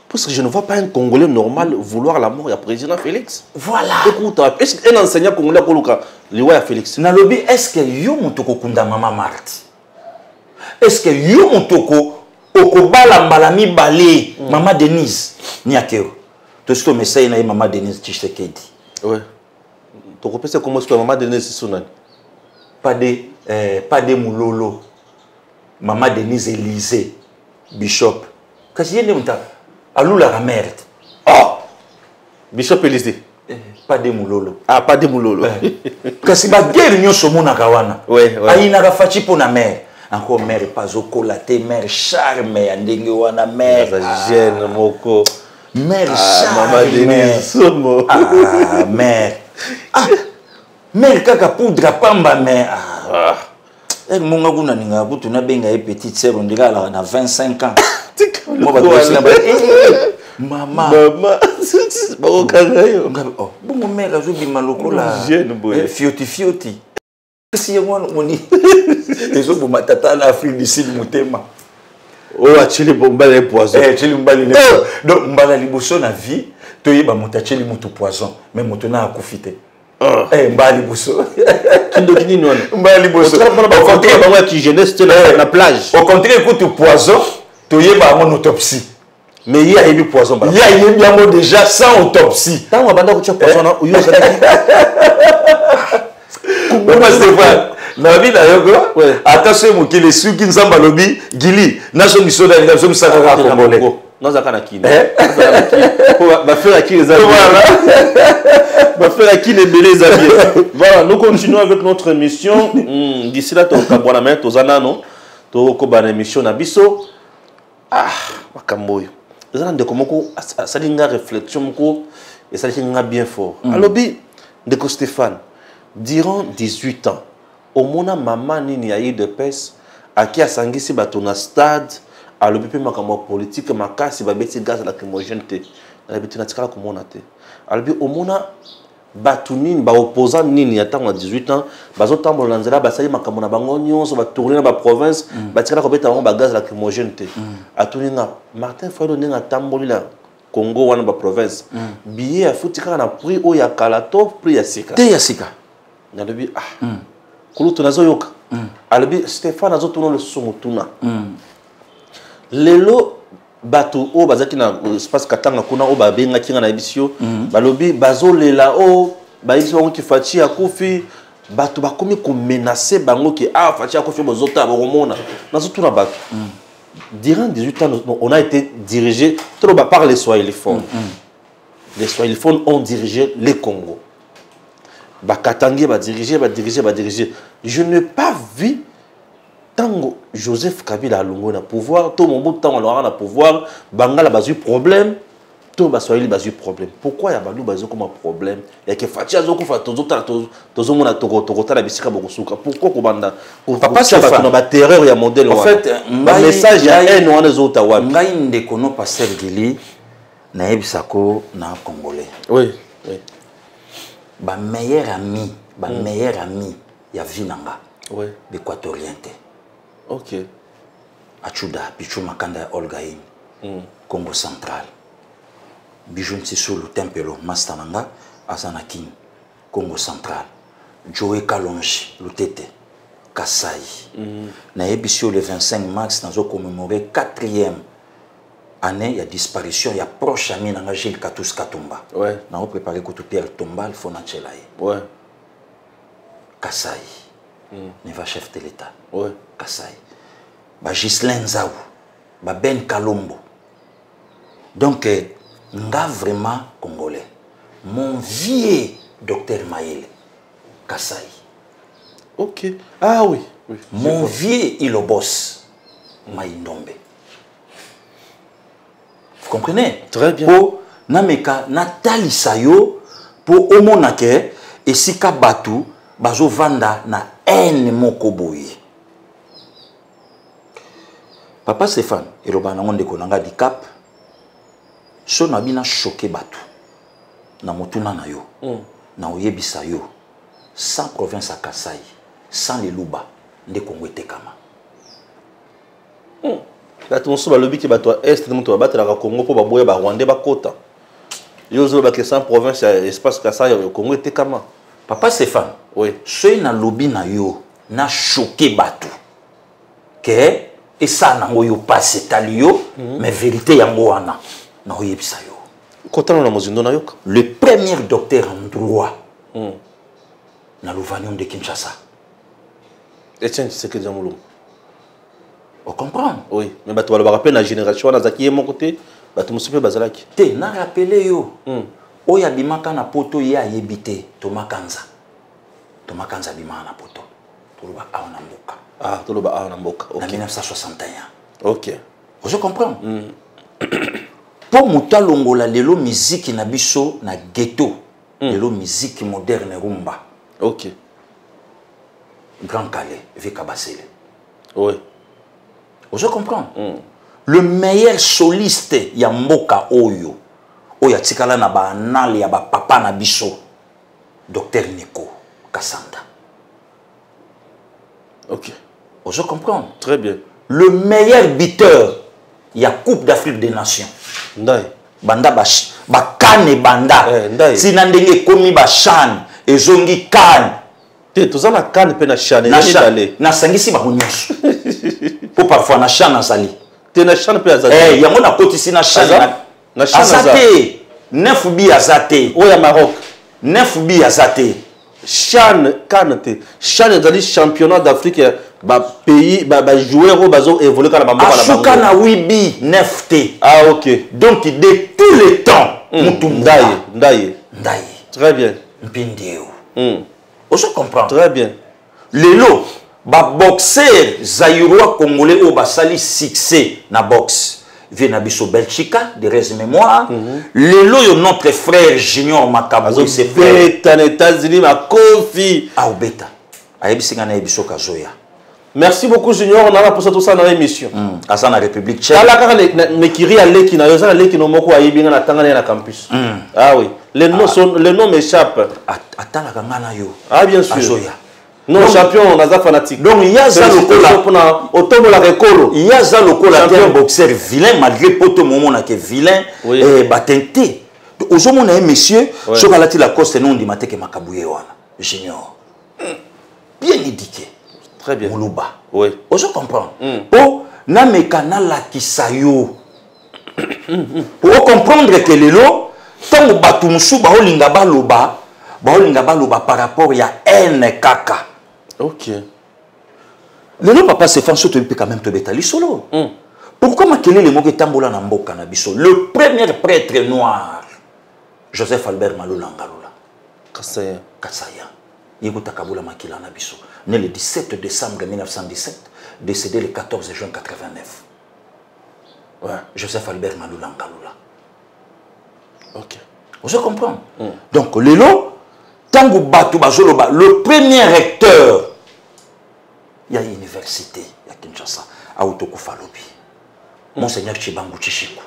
parce que je ne vois pas un Congolais normal vouloir la mort du président Félix. Voilà. Écoute, est-ce qu'un enseignant congolais koluka liwa ya Félix? Nalobi est-ce que yo mutoko kunda mama Marti? Est-ce que yo mutoko okobala mbala mi balé mama Denise Nyakero? Tout ce que message na mama Denise Tshisekedi. Ouais. Toko pese comment est-ce que mama Denise Sunani? Pas de Moulolo. Mama Denise Élysée Bishop. Kasi yende muta Alula la merde. Oh! Bishop Élysée. Pas de Moulolo. Ah, pas de Moulolo. Kasi ba guerre nyo somona kawana. Ouais. Aina ka fachi pona mère. Encore mère pas au colaté, mère charme ya ndenge wana mère. Jeune moko. Mère charme. Maman Denise Somo. Ah, mère. Ah. Mère kaka poudre pamba mère. Ah. Monga kuna ninga kutu na benga petite sœur on dirait elle a 25 ans. Moi ba maman bon karayo bon mère azobi maloko la fioti si moi moni ezo bo matata na Afrique du Sud mutema achili bombala le poison achili mbali le donc mbala liboso na vie toyeba mutacheli mutu poison mais mutu na akufite mbali boso kindo kinini wana mbali boso au contraire ba qui jeunesse na plage au contraire écoute poison toyeba mon autopsie. Mais il y a eu poison. Il y a eu déjà sans autopsie. Tant on va pas poison, il y a Comment Stéphane? Na vie na yoko. Attention mo kile suki nzamba lobi gili. Naso misoda ni naso misaka congolais. Non zakana kine. Va faire à qui les amis. Va faire à qui les belés amis. Voilà, nous continuons avec notre émission. D'ici là, tu as bonne main, tu as non. to ko ba émission na biso makambo yo ezana ndeko moko asali nga réflexion moko esali nga bien fort alobi ndeko Stéphane durant 18 ans omona mama nini ayi de pes aki asangisi bato na stade alobi pe makambo politique makasi babeti gaz lacrymogène te alobi na tikala komona te alobi omona bato nini ba opposant nini ya tango 18 ans bazotambola nzela basali makambo na bango nyonso batourner na ba province batikala kobeta bango ba gaz lacrymogène te atuninga Martin Fayulu ninga tamboli la Congo wana ba province billet ya futi kaka na prix o ya kalato prix ya sika te ya sika nalobi kulutu nazoyoka alobi Stéphane azotuna le songo tuna lelo bato o bazaki na espace katanga kuna o babenga kinga na ebisio balobi bazolela o bayibisi bango ki Faci akufi bato bakomi ko menacer bango ki Faci akufi bozota bomona nazotuna bato durant 18 ans on a été dirigé trop par les Swahiliphones les Swahiliphones ont dirigé les Congo Bakatangi va diriger je n'ai pas vu Tango Joseph Kabila alongo na pouvoir, tout mon bout de temps on aura na pouvoir, Bangala bazu problème, tout baswahili bazu problème. Pourquoi ya balu bazu comme un problème? Ya ke Faci azoko fa tozo mona tokota na bisika bokusuka. Pourquoi ko banda? Papa ça va na terreur ya modèle en fait, message ya haine wana zota wa. Ngai ndeko no passer Gili na yebisako na congolais. Oui. Ba meilleur ami ya Vinanga. Oui. Équatorien. Ok. Achuda, Pichu Makanda Olgaïn, Congo central. Bijou Ntsisulu Tempelo, Mastananga, Azanakin, Congo central. Joe Kalonji, Lutete, Kassai. Na ébissio le 25 mars, nous avons commémoré 4e année, il y a disparition, il y a proche ami dans Gilles Katous Katumba. Ouais. Nous avons préparé Koutou Pierre Tombal, Fonachelaï. Ouais. Kassai. Ne va chef de l'État. Ouais. Kassai. Ba Ghislain Zaou. Ba Ben Kalombo. Donc, nga vraiment congolais. Mon vieux docteur Maïle. Kassai. Ok. Ah oui. Mon vieux Ilobos. Maïndombe. Vous comprenez? Très bien. Pour Nameka, Natali Sayo, pour Omonake, et Sika Batu, Bazo Vanda, na haine mokoboyi. Papa Stéphane, et Robana Monde Konanga di Cap, son abina choqué Batu. Na motuna na yo, na oyebisa yo, sans province à Kassai, sans les Luba, de Congo Tekama. Bato mosusu balobi ki bato est na moto babatela Congo po baboya ba Rwanda bakota. Yo zo ba ke sans province ya espace Kassai ya Congo Tekama. Papa Stéphane, oui. Soy na lobi na yo, na choqué Batu. Que, et ça na yo passe talio, mais vérité yango wana, na oyebisa yo. Kotana na mozindo na yoka. Le premier docteur en droit, na l'Ouvanium de Kinshasa. Etienne Tshisekedi Amulum. On comprend? Oui, mais bato balo ba rappel na génération na zaki mon côté, bato musupe bazalaki. Te na rappelé yo. Oya bimaka na poto ya yebite Thomas Kanza. Thomas Kanza bimaka na poto. Toloba awa na mboka. Ah, toloba awa na mboka. En 1961. OK. Vous comprenez? Pour muta longola lelo musique na biso na ghetto. Lelo musique moderne rumba. OK. Grand Calais, Vika Basile. Oui. Vous comprenez? Le meilleur soliste ya mboka oyo. Oya tikala na ba anal ya ba papa na biso. Docteur Nico Kassanda. OK. Vous comprenez? Très bien. Le meilleur buteur ya Coupe d'Afrique des Nations. Ndai. Banda ba kane banda. Ndai. Sina ndenge komi ba chan ezongi kan. Te tozana kan pe na chan na sangisi ba nyonso. Po parfois na chan azali. Te na chan pe azali. Yango na kotisi na chan na chan azate. 9 bi azate. Oya Maroc. 9 bi azate. Chan kanate. Chan azali championnat d'Afrique ba pays ba joueur bazo évoluer kana ba mboka na bango. Asuka na 8 bi 9 te. Ah OK. Donc de tous les temps, Ndaye. Très bien. Mpindeo. On se comprend. Très bien. Lelo ba boxeur zaïrois congolais au basali succès na boxe vient biso Belgica de res mémoire lelo yo notre frère Junior Makabou c'est fait en États-Unis ma confi a obeta ayebisinga na biso kazoya. Merci beaucoup Junior, on a pour ça tout ça dans l'émission. À ça la République tchèque. Là quand les kiri à l'équipe na yoza l'équipe no moko ayebinga na tangana na campus. Ah oui, les noms m'échappent. Attends la kangana yo. Ah bien sûr. Kazoya. Non, champion, on a ça fanatique. Donc, il y a ça le il y a ça le boxeur vilain, malgré poto moment que vilain, et batenté. Aujourd'hui, on a un monsieur, je vais la coste non du matin que Makabouye Junior. Bien éduqué. Très bien. Moulouba. Oui. Je comprends. Oh, na me kanala kisayo. Pour comprendre que les lots, tant que batumsu baolinga baloba par rapport à haine kaka. Ok. Le nom papa Stéphane Soto peut quand même te bétali solo. Pourquoi Makele le mot que tambola na mboka na biso? Le premier prêtre noir, Joseph Albert Malula Ngalula. Kassaya. Kassaya. Yegota Kabula Makila na biso. Né le 17 décembre 1917, décédé le 14 juin 89. Ouais. Joseph Albert Malula Ngalula. Ok. Vous comprenez? Donc, le lot, Tango Batou Bazoloba, le premier recteur, il y a une université, il y a Kinshasa, à Otokofalobi. Monseigneur Chibangu Chichikou.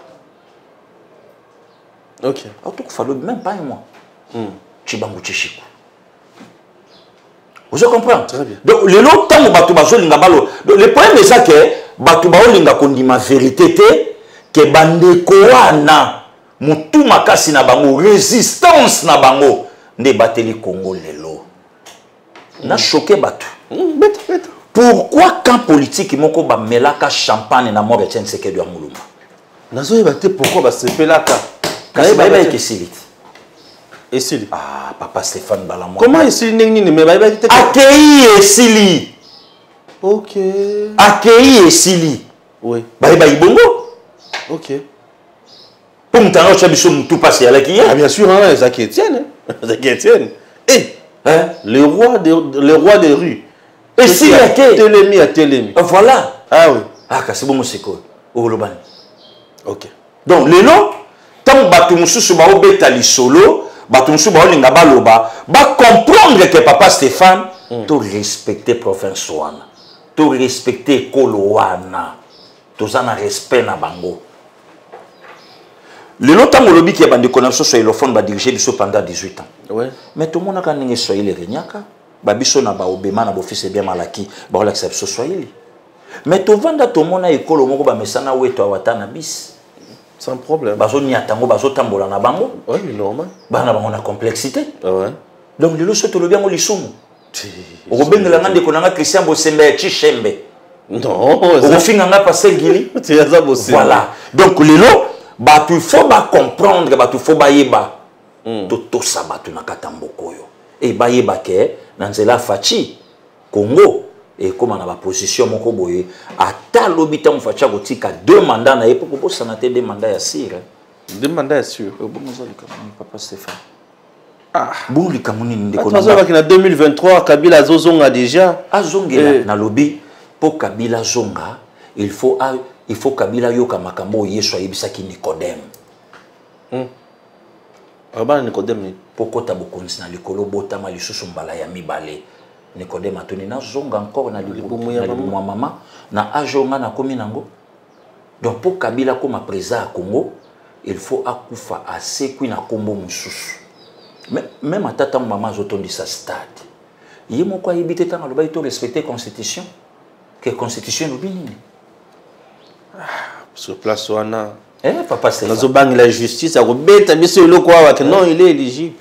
Ok. À Otokofalobi, même pas un mois. Chibangu Chichikou. Vous comprenez? Très bien. Donc, le lot, Tango Batou Bazolinga Balo. Le problème est ça que Batou Baolinga Kondima vérité, que Bandekoana. Mutu makasi na bango résistance na bango ne bateli Congo lelo na choqué batu. Pourquoi quand politique moko ba melaka champagne na mort Etienne Tshisekedi ya Mulumba nazo yebate pourquoi ba sepelaka kasi ba ba kesili esili papa Stéphane Balamwa comment esili nini mais ba te accueilli esili ok accueilli esili oui ba ibongo ok. Pour nous tout passer à la qui bien sûr, hein, Zaki Etienne. Zaki Etienne. Et le roi des rues. Et si il y a Télémi à Télémi. Voilà. Ah oui. Ah, c'est bon, c'est quoi? Ok. Donc, le nom, tant que Batumoussou ba obetali solo, Batumoussou ba olinga baloba, ba comprendre que papa Stéphane, to respecter province wana, to respecter Kolowana, to zana respect na bango. Le long temps lobby qui a bandé connaissance sur le fond va diriger biso pendant 18 ans. Ouais. Mais tout le monde a gagné Swahili Renyaka. Babiso na ba obema na boffice bien malaki, ba l'accepte Swahili. Mais tout vanda tout le monde a école moko ba mesana weto awatana bis. Sans problème. Bazo ni atango bazo tambola na bango. Oui, normal. Ba na bango na complexité. Ouais. Donc le loso to lobby ngo lisumu. Obenga la ngande konanga Christian Bosembe Chichembe. Non, o finga nga passer gili. Voilà. Donc le lo bah tu faut pas comprendre, bah tu faut pas yeba. Tout ça bah tu n'as qu'à tambokoyo. Et bah yeba que nanzela fachi Congo et comment on a position mon koboye à tal l'obita on facha gotika 2 mandats na époque pour sanaté 2 mandats ya sire. 2 mandats sûr. Bon papa Stéphane. Ah bon li kamuni ndeko na. Parce que en 2023 Kabila zozonga déjà. Azongela na lobby pour Kabila zonga il faut Kabila yoka makambo yeso yebisaki Nicodème. Aba Nicodème ni pokota bokonzi na likolo botama lisusu mbala ya mibale. Nicodème atoni na zonga encore na libumu ya mama na ajonga na komi nango. Donc pour Kabila comme président à Congo, il faut akufa assez kui na kombo mususu. Même atata maman zotondi sa stade. Yemo kwa yebite tanga loba ito respecter constitution. Que constitution no binini. Sur place wana papa c'est nazo bangi la justice akobeta biso eloko awa que non il est éligible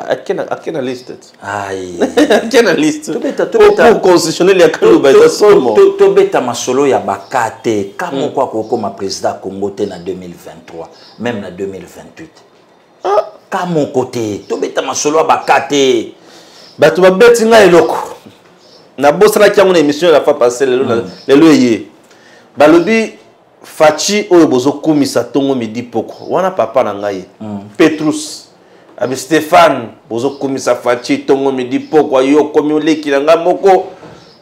akena liste aïe akena liste pour constitutionnel ya kaloba eza somo to beta masolo ya bakate kamo kwa kokoma président Congo te na 2023 même na 2028 kamo côté to beta masolo ya bakate bato babeti nga eloko na bosana kyango na émission la fois passée lelo yé balobi fachi oyo bozo kumisa tongo midi poko wana papa na ngai Petrus abi Stéphane bozo kumisa fachi tongo midi poko yo komi oleki na nga moko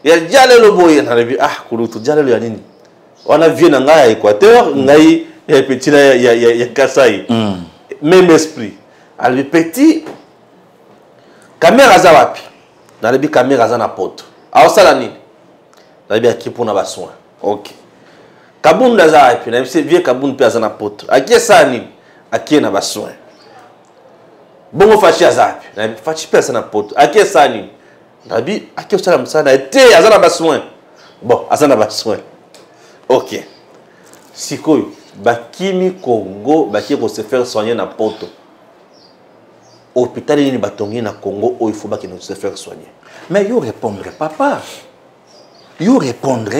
ya jalelo boye na rebi ah kulutu jalelo ya nini wana vie na ngai ya Équateur ngai ya petit ya Kasai même esprit ali petit caméra za wapi na rebi caméra za na poto au sala nini na rebi akipona ba soin OK kabunda za wapi na rebi vie kabunda pia za na poto akie sana nini akie na ba soin bongo fachi za wapi na rebi fachi pia na poto akie sana nini Nabi, aké osala msana été azana ba soin. Bon, azana ba soin. OK. Sikoyo, bakimi Congo, baki ko se faire soigner na poto. Hôpital ni batongi na Congo, il faut baki se faire soigner. Mais yo répondre papa. Yo répondre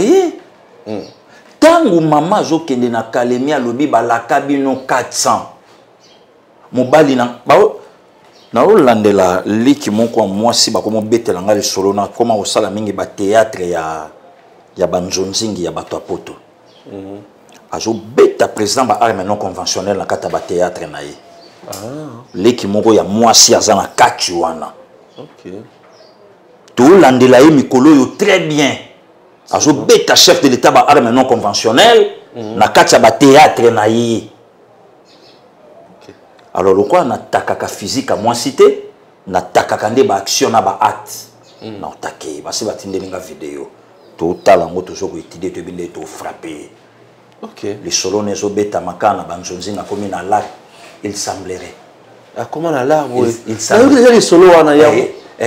Tangu mama zo kende na Kalemi alobi ba lakabino 400. Mobali na na olandela liki moko mwasi bakomo betela nga lisolo na koma osala mingi ba théâtre ya banzonzingi ya bato apoto azo beta président ba arme non conventionnel na kata ba théâtre na ye liki moko ya mwasi azana kati wana OK to landela ye mikolo yo très bien azo beta chef de l'état ba arme non conventionnel na kati ba théâtre na ye. Alors le quoi na takaka physique à moi cité na takaka nde ba action na ba acte na otake ba se batinde ninga vidéo total ngo toujours ko étudier to binde to frapper. OK Les solones zo beta makana banzonzi na komi na lac il semblerait comment na lac il semblerait les solo wana ya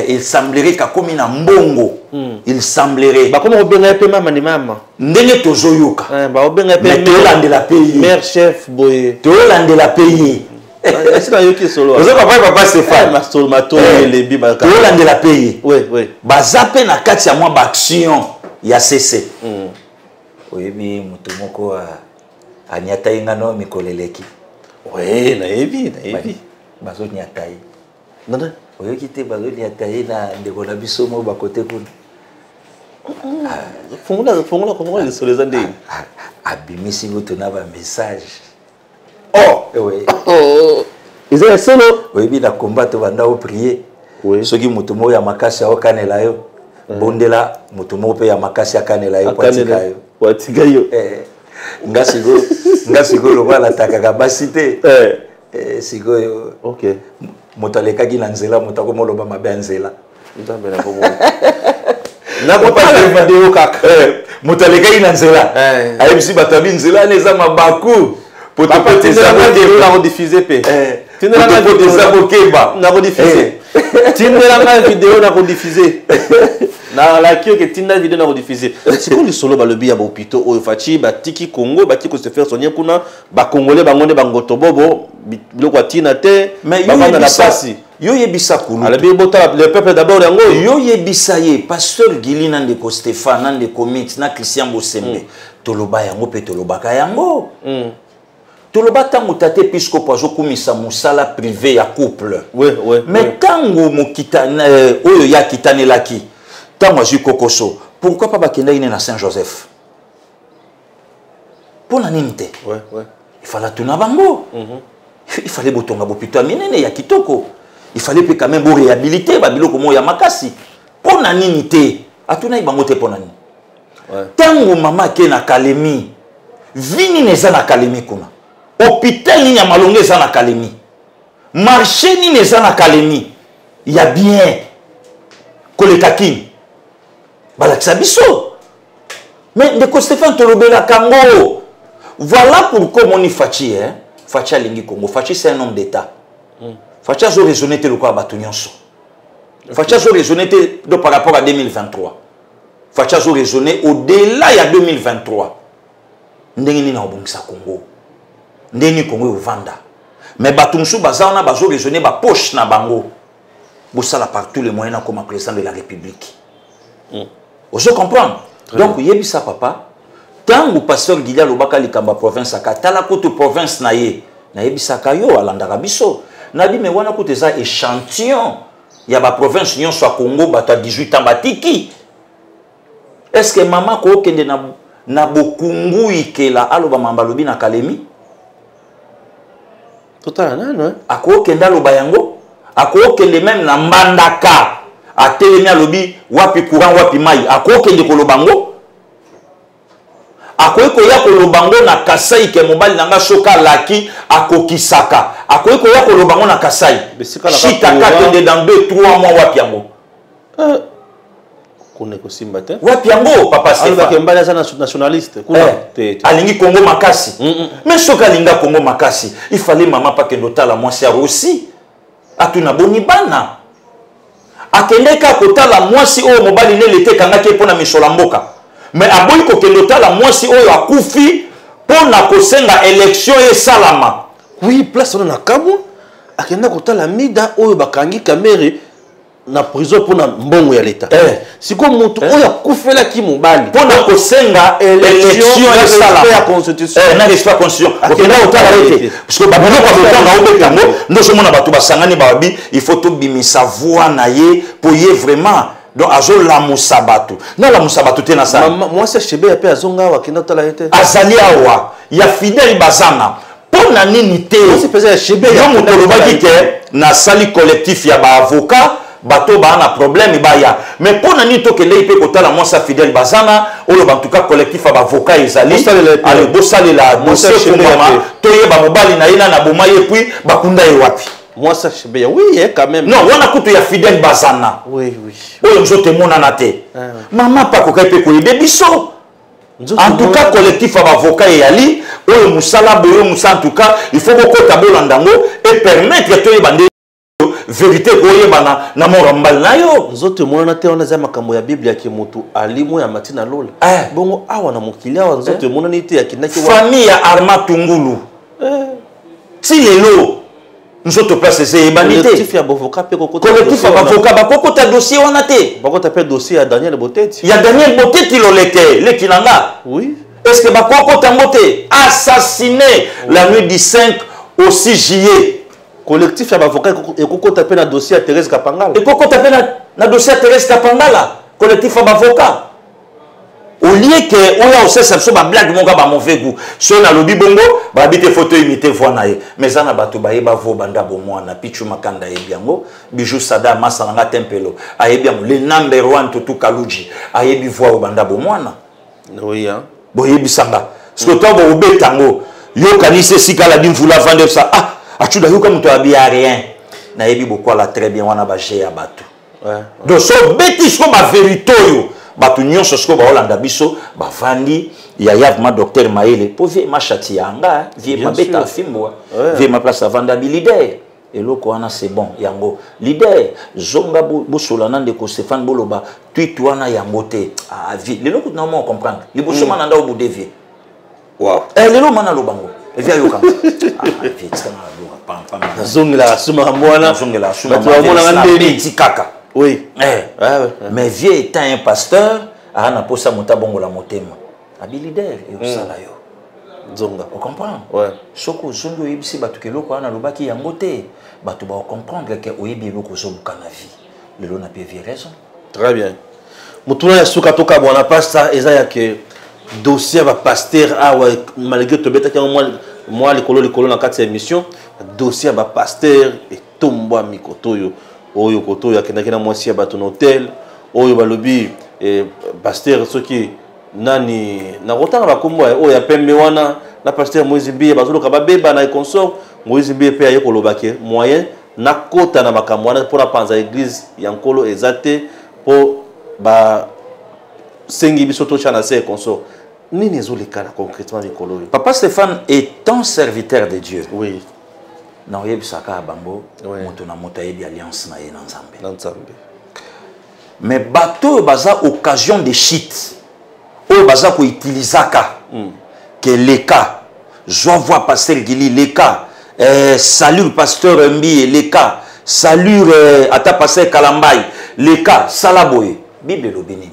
il semblerait ka komi na mbongo il semblerait ba comment obenga pe mama ni mama ndenge tozo yoka ba obenga pe to landela pays mère chef boy to landela pays. Est-ce que yoki solo vous avez papa Stéphane masto mato les biba to landela pays oui bazape na kati ya mwa ba action ya CC oyebi mutu moko anyata ingano mikoleleki oui na ebi bazo nyata yi nana oyoki te bazo nyata yi na ndeko na biso mo ba kote kuna fungula comment les solo zande abimisi mutu na ba message oui ils ont solo oyebi na combat to banda o prier oui soki mutu mo ya makasi o kanela yo bondela mutu mo pe ya makasi akanela yo kwatika yo ngasigo lo wala takaka basite sigoyo OK motaleka ki na nzela mutako moloba mabe nzela ntambe na bomo na ko pa vidéo kaka motaleka ki na nzela ayebisi batabi nzela neza mabaku papa tezela na diffuser pe tindela na vidéo na rediffuser tindela na vidéo na rediffuser na la kio que tinda vidéo na rediffuser c'est quoi le solo ba lobi ya ba hôpitaux o fachi ba tiki Congo ba tiki ko se faire soigner kuna ba congolais bangonde bangoto bobo biloko atina te ba na la pasi yo yebisa kulu ala bi bota le peuple d'abord yango yo yebisa ye pasteur Gili na ndeko Stéphane na ndeko Mix na Christian Bosembe toloba yango pe tolobaka yango toloba tango tate episcope azokumisa musala privé ya couple mais tango mokita oyo ya kitanelaki tango azwi kokoso pourquoi pas bakendaki ne na Saint-Joseph pona nini te il fallait tuna bango il fallait botonga bopito minene ya kitoko il fallait pe quand même bo réhabiliter ba biloko mo ya makasi pona nini te atuna bango te pona nini tango mama ke na Kalemi vini neza na Kalemi kuna hôpital ni ya Malonge za na Kalemi marché ni neza na Kalemi ya bien kolekaki balakisa biso mais ndeko Stéphane tolobela kango voilà pourquoi moni Fachi Fachi alingi Congo Fachi c'est un homme d'état Fachi a raisonné te lokwa bato nyonso Fachi a raisonné te par rapport à 2023 Fachi a raisonné au-delà ya 2023 ndenge ni na obongisa Congo ndeni Congo vanda mais bato musu bazana bazo raisonner ba poche na bango bosala partout les moyens comme président de la République vous comprenez donc yebisa papa tango pasteur Gili lobaka likamba province akatala koto province na ye na yebisa kayo alandaka biso na bi me wana kote za échantillon ya ba province nyonso ya Congo bato 18 ans batiki est-ce que maman ko kende na bokungu ikela aloba mamba lobi na Kalemi total non ako kenda loba yango ako kende même na Mbandaka atelemi alobi wapi courant wapi mai akokende kolobango akoki koya kolobango na Kasai ke mobali nanga soka laki akokisaka akoki koya kolobango na Kasai chitaka kende dans 2-3 mois wapi yango wapi yango papa Stéphane nationaliste alingi Congo makasi mais soka linga Congo makasi il fallait maman pa kendo tala mwasi ya aussi atuna boni bana akendeka kotala mwasi oyo mobali ne lete kangaki pona misola mboka mais aboyi kokendo tala mwasi oyo akufi pona kosenga élection e salama oui place on a kamwa akenda kotala mida oyo bakangi kamere na prison pona mbongo ya leta siko mutu oyo akufela ki mobali pona kosenga élection e salama ya constitution na respect constitution okenda kotala lete parce que babino kwa botanga obekango ndo somona bato basangani babi il faut to bimisa voix na ye pour ye vraiment donc azo la musabatu na la musabatu tena sana moi c'est chebe pe azonga wa kenda kotala lete azali awa ya fidèle bazanga pona nini te c'est pesé chebe yo mutolobaki ke na sali collectif ya ba avocat bato ba na problème baya mais pona nini to kende ipe kotala moi sa fidèle bazanga oyo en tout cas collectif ya ba avocat ezali ale bosale la dossier komama to ye ba mobali na ina na boma ye puis bakunda ye wapi moi ça chebe oui quand même non wana kutu ya fidèle bazana oui oyo nzote monana te mama pa kokai pe koyebe biso en tout cas collectif ya bavocat eyali oyo musala boyo musa en tout cas il faut bokota bolandango et permettre toyeba nde vérité koyebana na mora mbali na yo nzote monana te wana za makambo ya Biblia ki mutu alimo ya matina lola bongo awa na mokili awa nzote monana te ya kinaki wa famille ya Arma Tungulu ti lelo nzoto place c'est ebanité collectif ya bavocat pe kokota collectif ya bavocat bakokota dossier wana te bakota pe dossier ya Daniel Boteti ya Daniel Boteti lolete le kinanga oui est-ce que bakokota ngote assassiné la nuit du 5 au 6 juillet collectif ya bavocat ekokota pe na dossier ya Thérèse Kapangala ekokota pe na dossier ya Thérèse Kapangala collectif ya bavocat au lieu que oya osesa biso ba blague monga ba mauvais goût so na lobi bongo ba bite photo imiter voix na ye mais ana bato ba yeba vo banda bo mwana pichu makanda yebiango bijou sada masanga tempelo ayebiango le number 1 tutu kaluji ayebi voix banda bo mwana oui hein bo yebisanga ce que toi bo obetango yo kanise sikala dimvula vendre ça achuda yo comme toi bien rien na yebi bokwala très bien wana ba ya bato donc so beti so ba vérité yo bato nyonso siko baolanda biso bavandi ya yavma docteur Maele po vie machati yanga vie mabeta fimbo vie ma place avanda bi leader eloko wana c'est bon yango leader zonga bosola nande ko Stéphane Boloba tweet wana yango te vie lelo ko na mo comprendre liboso mana nda obu devie wow lelo mana lo bango vie yo kan vie tsana lo pam zongela suma mwana zongela suma mwana ngandeli tikaka oui mais vieux étant un pasteur ana posa mota bongo la motema abi leader et osala yo zonga on comprend soko zongo yebisi batu keloko ana lobaki yango te batu ba comprendre que oyebi eloko zo bukana vie lelo na pe vie raison très bien mutuna ya suka toka bwana pasteur eza ya ke dossier ba pasteur malgré to beta ka moi likolo na kati ya émission dossier ba pasteur et tombwa mikotoyo oyo koto ya kenda mwasi ya bato na hotel oyo balobi pasteur soki nani na kotanga bakombo oyo ya pembe wana na pasteur Moïse Mbiye bazoloka babeba na consort Moïse Mbiye pe aye kolobake moyen na kota na makambo wana mpona panza église ya nkolo ezate po ba sengi biso tocha na se consort nini ezolekana concrètement mikolo Papa Stéphane étant serviteur de Dieu oui na oyebisaka bango moto na moto ayebi alliance na ye na Nzambe mais bateau baza occasion de shit o baza ko utilizaka que les cas je vois pasteur Gili les cas salut pasteur Mbi les cas salut ata pasteur Kalambai les cas salaboye Bible lobini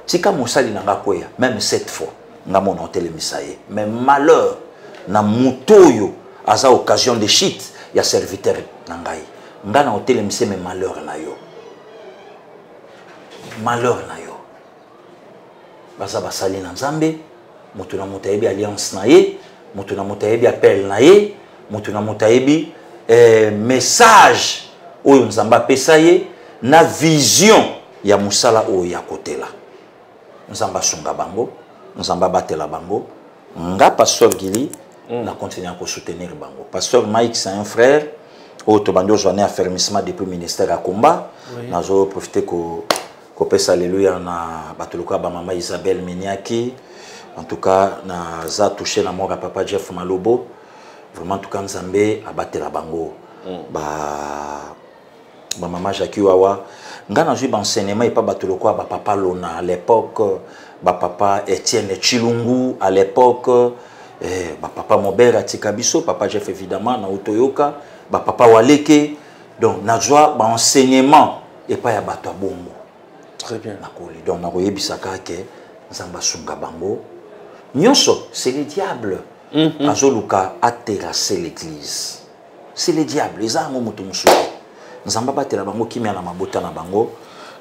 tika mosali nanga koya même cette fois nga mon hôtel misaye mais malheur na mutoyo asa occasion de shit ya serviteur nangai nga na hôtel mise mais malheur na yo baza basali na Nzambe mutu na mutu ayebi alliance na ye mutu na mutu ayebi appel na ye mutu na mutu ayebi message oyo Nzambe apesa ye na vision ya musala o ya kotela nzamba sunga bango nzamba batela bango nga pasteur Gili na continuer à soutenir bango. Pasteur Mike c'est un frère au Tobando journée affermissement depuis ministère à combat nazo profiter ko pesa alléluia na batuluka ba mama Isabelle Miniaki en tout cas na za touché la mort à papa Jeff Malobo vraiment tout cas nzambe abatela bango ba mama Jackie Wawa nga na jui enseignement et pas batuluka ba papa Lona à l'époque ba papa Etienne Chilungu à l'époque papa Mobert Atikabiso, papa Jeff évidemment, na Otoyoka, papa Waleke, donc na joie enseignement et pas ya bato bongo. Très bien. Donc na koyebi saka ke nzamba sunga bango. Nyonso, c'est le diable. Azoluka a terrassé l'église. C'est le diable, les armes moto musuki. Nzamba batela bango kimia na mabota na bango.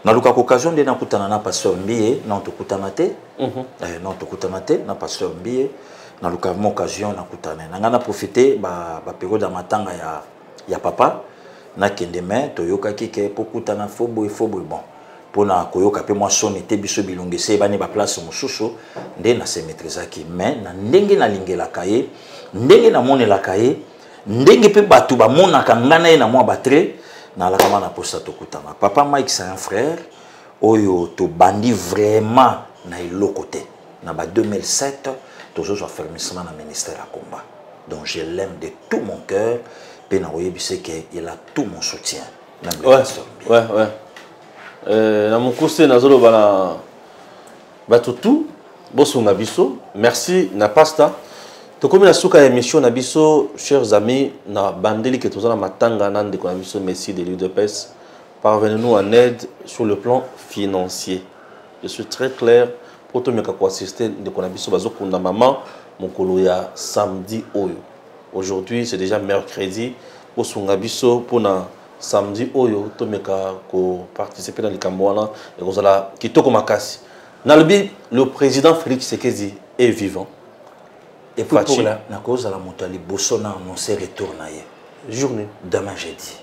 Na luka occasion de na kutana na pasteur Mbiye, na to kutana te. Na to kutana te na pasteur Mbiye. Na l'occasion occasion na kutana na ngana profiter ba période ya matanga ya papa na kendeme toyoka kike pokutana fobo bon pona koyoka pe moi son était biso bilonge se bani ba place mususu nde na se maîtriser ki mais na ndenge na lingela kaye ndenge na monela kaye ndenge pe batu ba monaka ngana na moi batre na la kama na posta tokutana papa Mike c'est un frère oyo to bandi vraiment na ilokote na ba 2007 toujours affermissement dans le ministère à combat. Donc je l'aime de tout mon cœur. Et il a tout mon soutien. Ouais. Dans mon conseil, nazolo bana batutu bosso nabiso. Merci na pasta. To comme la souka émission nabiso, chers amis, na bandeli que tous na matanga nande ko nabiso merci de l'UDPS. Parvenez-nous en aide sur le plan financier. Je suis très clair. Pour assister de Konabiso Bazokunda Maman, mon koloya samedi Oyo. Aujourd'hui, c'est déjà mercredi. Pour Sungabiso, pour samedi Oyo, Tomeka participer dans le Cambouana et Rosala Kitoko Makasi. Nalbi, le président Félix Tshisekedi est vivant. Et puis pour la cause à la montée, Bossona a annoncé retour journée. Demain jeudi.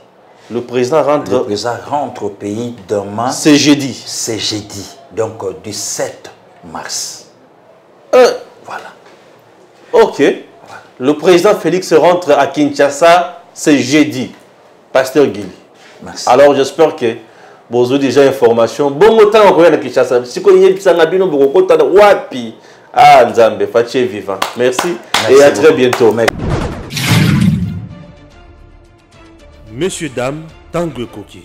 Le président rentre au pays demain. C'est jeudi. C'est jeudi. Donc du 7 mars. Voilà. Ok. Voilà. Le président Félix rentre à Kinshasa, c'est jeudi. Pasteur Gili. Merci. Alors j'espère que vous avez déjà information. Bon temps encore à Kinshasa. Si vous avez des wapi. Ah, Nzambe, Fatih vivant. Merci et à très bientôt. Messieurs, dames, Tanguy Koki.